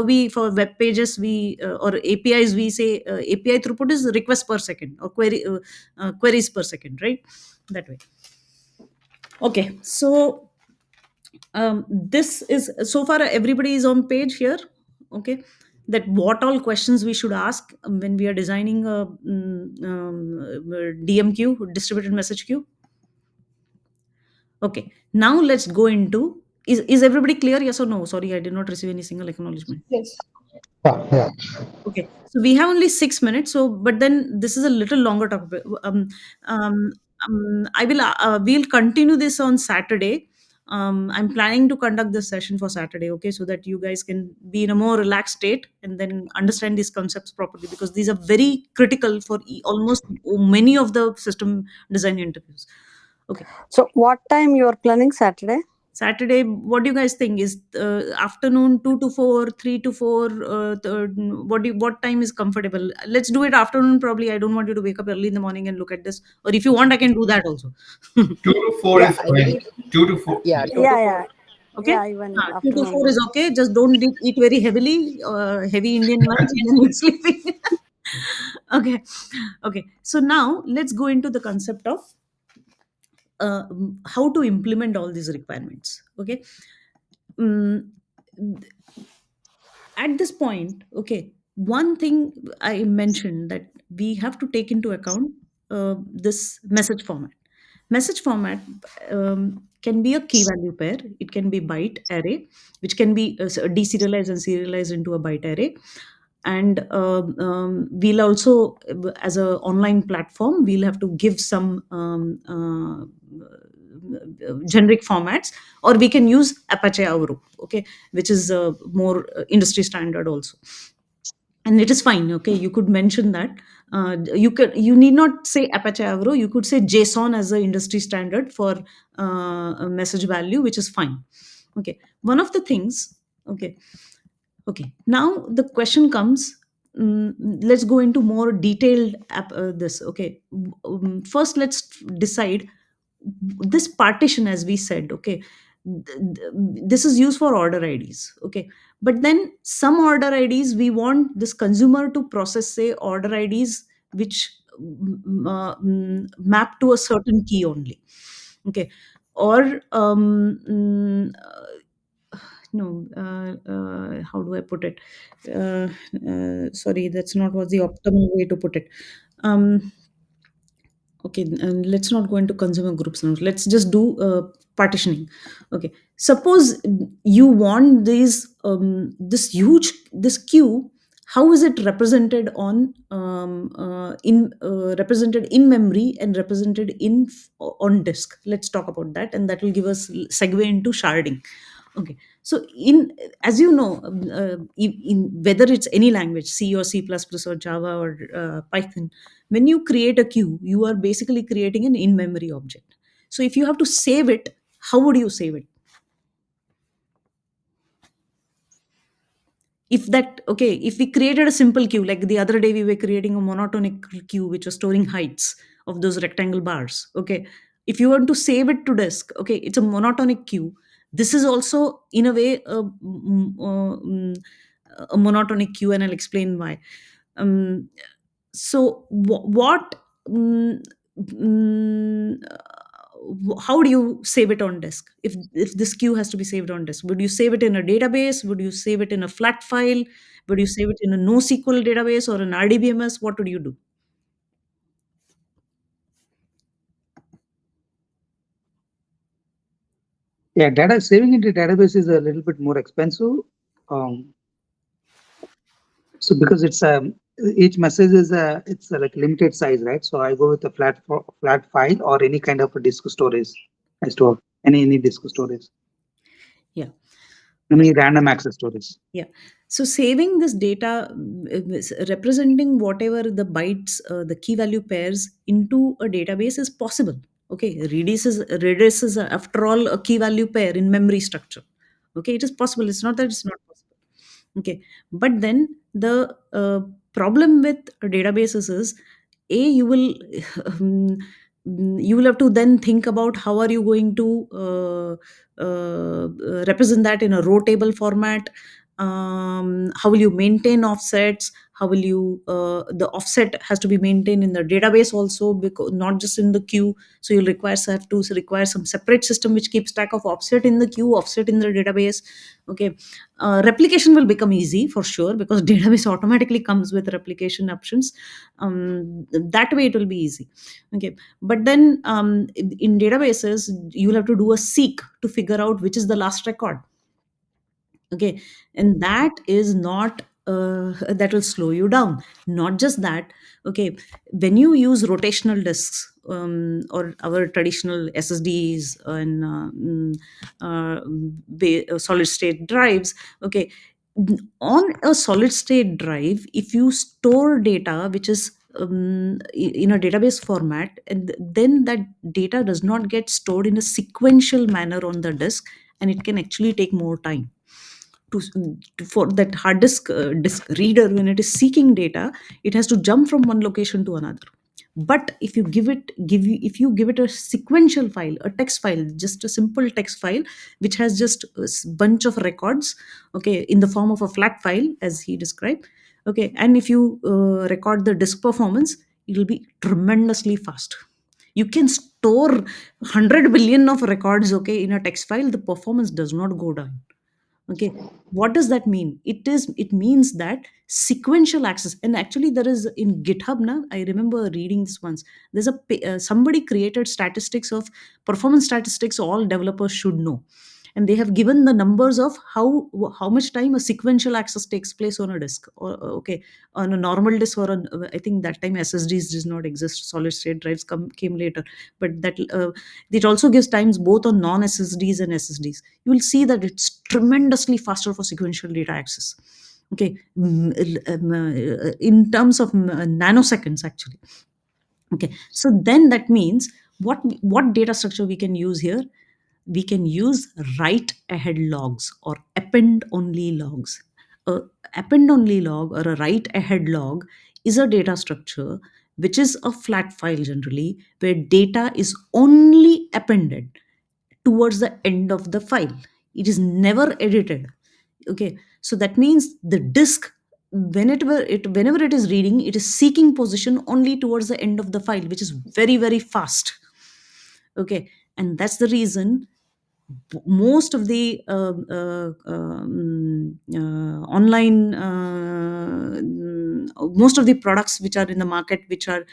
C: we for web pages we or APIs we say API throughput is request per second or queries per second, right? That way. Okay, so this is so far everybody is on page here. Okay, that what all questions we should ask when we are designing a DMQ, distributed message queue. Okay, now let's go into, is everybody clear? Yes or no? Sorry, I did not receive any single acknowledgement.
F: Yes.
D: Yeah.
C: Okay, so we have only 6 minutes. So, but then this is a little longer topic. We'll continue this on Saturday. I'm planning to conduct this session for Saturday. Okay, so that you guys can be in a more relaxed state and then understand these concepts properly, because these are very critical for almost many of the system design interviews. Okay.
H: So what time you are planning Saturday?
C: Saturday, what do you guys think? Is afternoon 2 to 4, 3 to 4? What time is comfortable? Let's do it afternoon probably. I don't want you to wake up early in the morning and look at this. Or if you want, I can do that also.
B: 2 to 4
I: Yeah,
B: is
I: I
B: fine.
I: believe.
B: 2 to 4.
I: Yeah, 2 to
H: Yeah.
I: 4.
C: Okay.
H: Yeah, even
C: 2 to
H: afternoon.
C: 4 is okay. Just don't eat very heavily. Heavy Indian lunch and then you're sleeping. Okay. Okay. So now let's go into the concept of how to implement all these requirements. Okay. At this point, okay, one thing I mentioned that we have to take into account this message format. Message format can be a key value pair. It can be byte array, which can be deserialized and serialized into a byte array. And we'll also, as a online platform, we'll have to give some generic formats, or we can use Apache Avro, okay, which is more industry standard also, and it is fine. Okay, you could mention that. You need not say Apache Avro, you could say JSON as a industry standard for a message value, which is fine. Okay, one of the things. Okay, now the question comes. Let's go into more detailed this. Okay, first let's decide this partition, as we said. Okay, this is used for order IDs. Okay, but then some order IDs we want this consumer to process, say, order IDs which map to a certain key only. Okay, or no, how do I put it? Sorry, that's not was the optimal way to put it. Okay, and let's not go into consumer groups now. Let's just do partitioning. Okay, suppose you want this queue. How is it represented represented in memory and represented on disk? Let's talk about that, and that will give us segue into sharding. Okay, so as you know, in whether it's any language, C or C++ or Java or Python, when you create a queue, you are basically creating an in-memory object. So if you have to save it, how would you save it? If we created a simple queue, like the other day we were creating a monotonic queue which was storing heights of those rectangle bars. Okay, if you want to save it to disk, okay, it's a monotonic queue. This is also in a way a monotonic queue, and I'll explain why. So what how do you save it on disk? If this queue has to be saved on disk, would you save it in a database? Would you save it in a flat file? Would you save it in a NoSQL database or an RDBMS? What would you do?
D: Yeah, data saving into database is a little bit more expensive. So because it's each message is it's like limited size, right? So I go with a flat file or any kind of a disk storage. I store any disk storage.
C: Yeah.
D: Any random access storage.
C: Yeah. So saving this data, is representing whatever the bytes, the key value pairs into a database is possible. Okay, Redis is after all a key value pair in memory structure. Okay, it is possible. It's not that it's not possible. Okay, but then the problem with databases is, you will um, you will have to then think about how are you going to represent that in a row table format. How will you maintain offsets? How will you The offset has to be maintained in the database also, because not just in the queue. So you'll require some separate system which keeps track of offset in the queue, offset in the database. Okay, replication will become easy for sure, because database automatically comes with replication options. That way it will be easy. Okay, but then in databases you'll have to do a seek to figure out which is the last record. Okay, and that is not that will slow you down. Not just that. Okay, when you use rotational disks, or our traditional ssds and solid state drives. Okay, on a solid state drive, if you store data which is in a database format, and then that data does not get stored in a sequential manner on the disk, and it can actually take more time for that hard disk reader. When it is seeking data, it has to jump from one location to another. But if you if you give it a sequential file, a text file, just a simple text file which has just a bunch of records, okay, in the form of a flat file as he described. Okay, and if you record the disk performance, it will be tremendously fast. You can store 100 billion of records, okay, in a text file. The performance does not go down. Okay, what does that mean? It means that sequential access. And actually there is in GitHub now, I remember reading this once. There's somebody created statistics of performance statistics all developers should know, and they have given the numbers of how much time a sequential access takes place on a disk, or okay, on a normal disk, or on, I think that time ssds did not exist, solid state drives came later. But that it also gives times both on non ssds and ssds. You will see that it's tremendously faster for sequential data access. Okay, in terms of nanoseconds actually. Okay, so then that means what data structure we can use here? We can use write ahead logs or append only logs. A append only log or a write ahead log is a data structure which is a flat file generally, where data is only appended towards the end of the file. It is never edited. Okay, so that means the disk, whenever it is reading, it is seeking position only towards the end of the file, which is very very fast. Okay, and that's the reason most of the online most of the products which are in the market, which are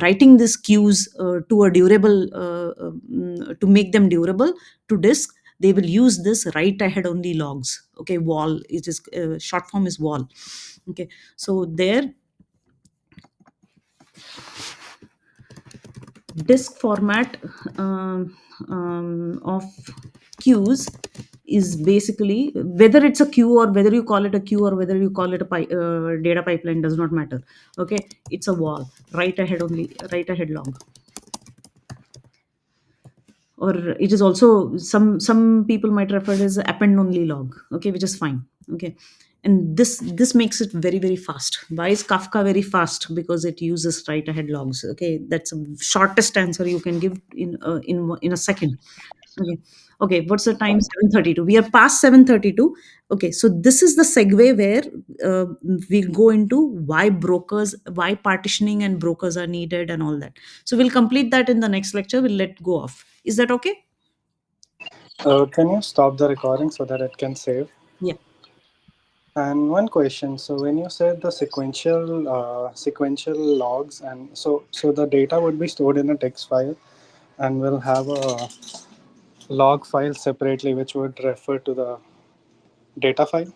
C: writing these queues to a durable to make them durable to disk, they will use this write ahead only logs. Okay, wall, it is short form is wall. Okay, so there disk format of queues is basically, whether it's a queue or whether you call it a queue or whether you call it a data pipeline, does not matter. Okay, it's a wall, write ahead only, write ahead log. Or it is also, some people might refer it as append only log. Okay, which is fine. Okay, and this makes it very very fast. Why is Kafka very fast? Because it uses write ahead logs. Okay, that's the shortest answer you can give in a second. Okay, okay, what's the time? 7:32. We are past 7:32. Okay, so this is the segue where we'll go into why partitioning and brokers are needed and all that. So we'll complete that in the next lecture. We'll let go off. Is that okay?
I: Can you stop the recording so that it can save?
C: Yeah.
I: And one question. So when you said the sequential logs, and so the data would be stored in a text file, and we'll have a log file separately, which would refer to the data file.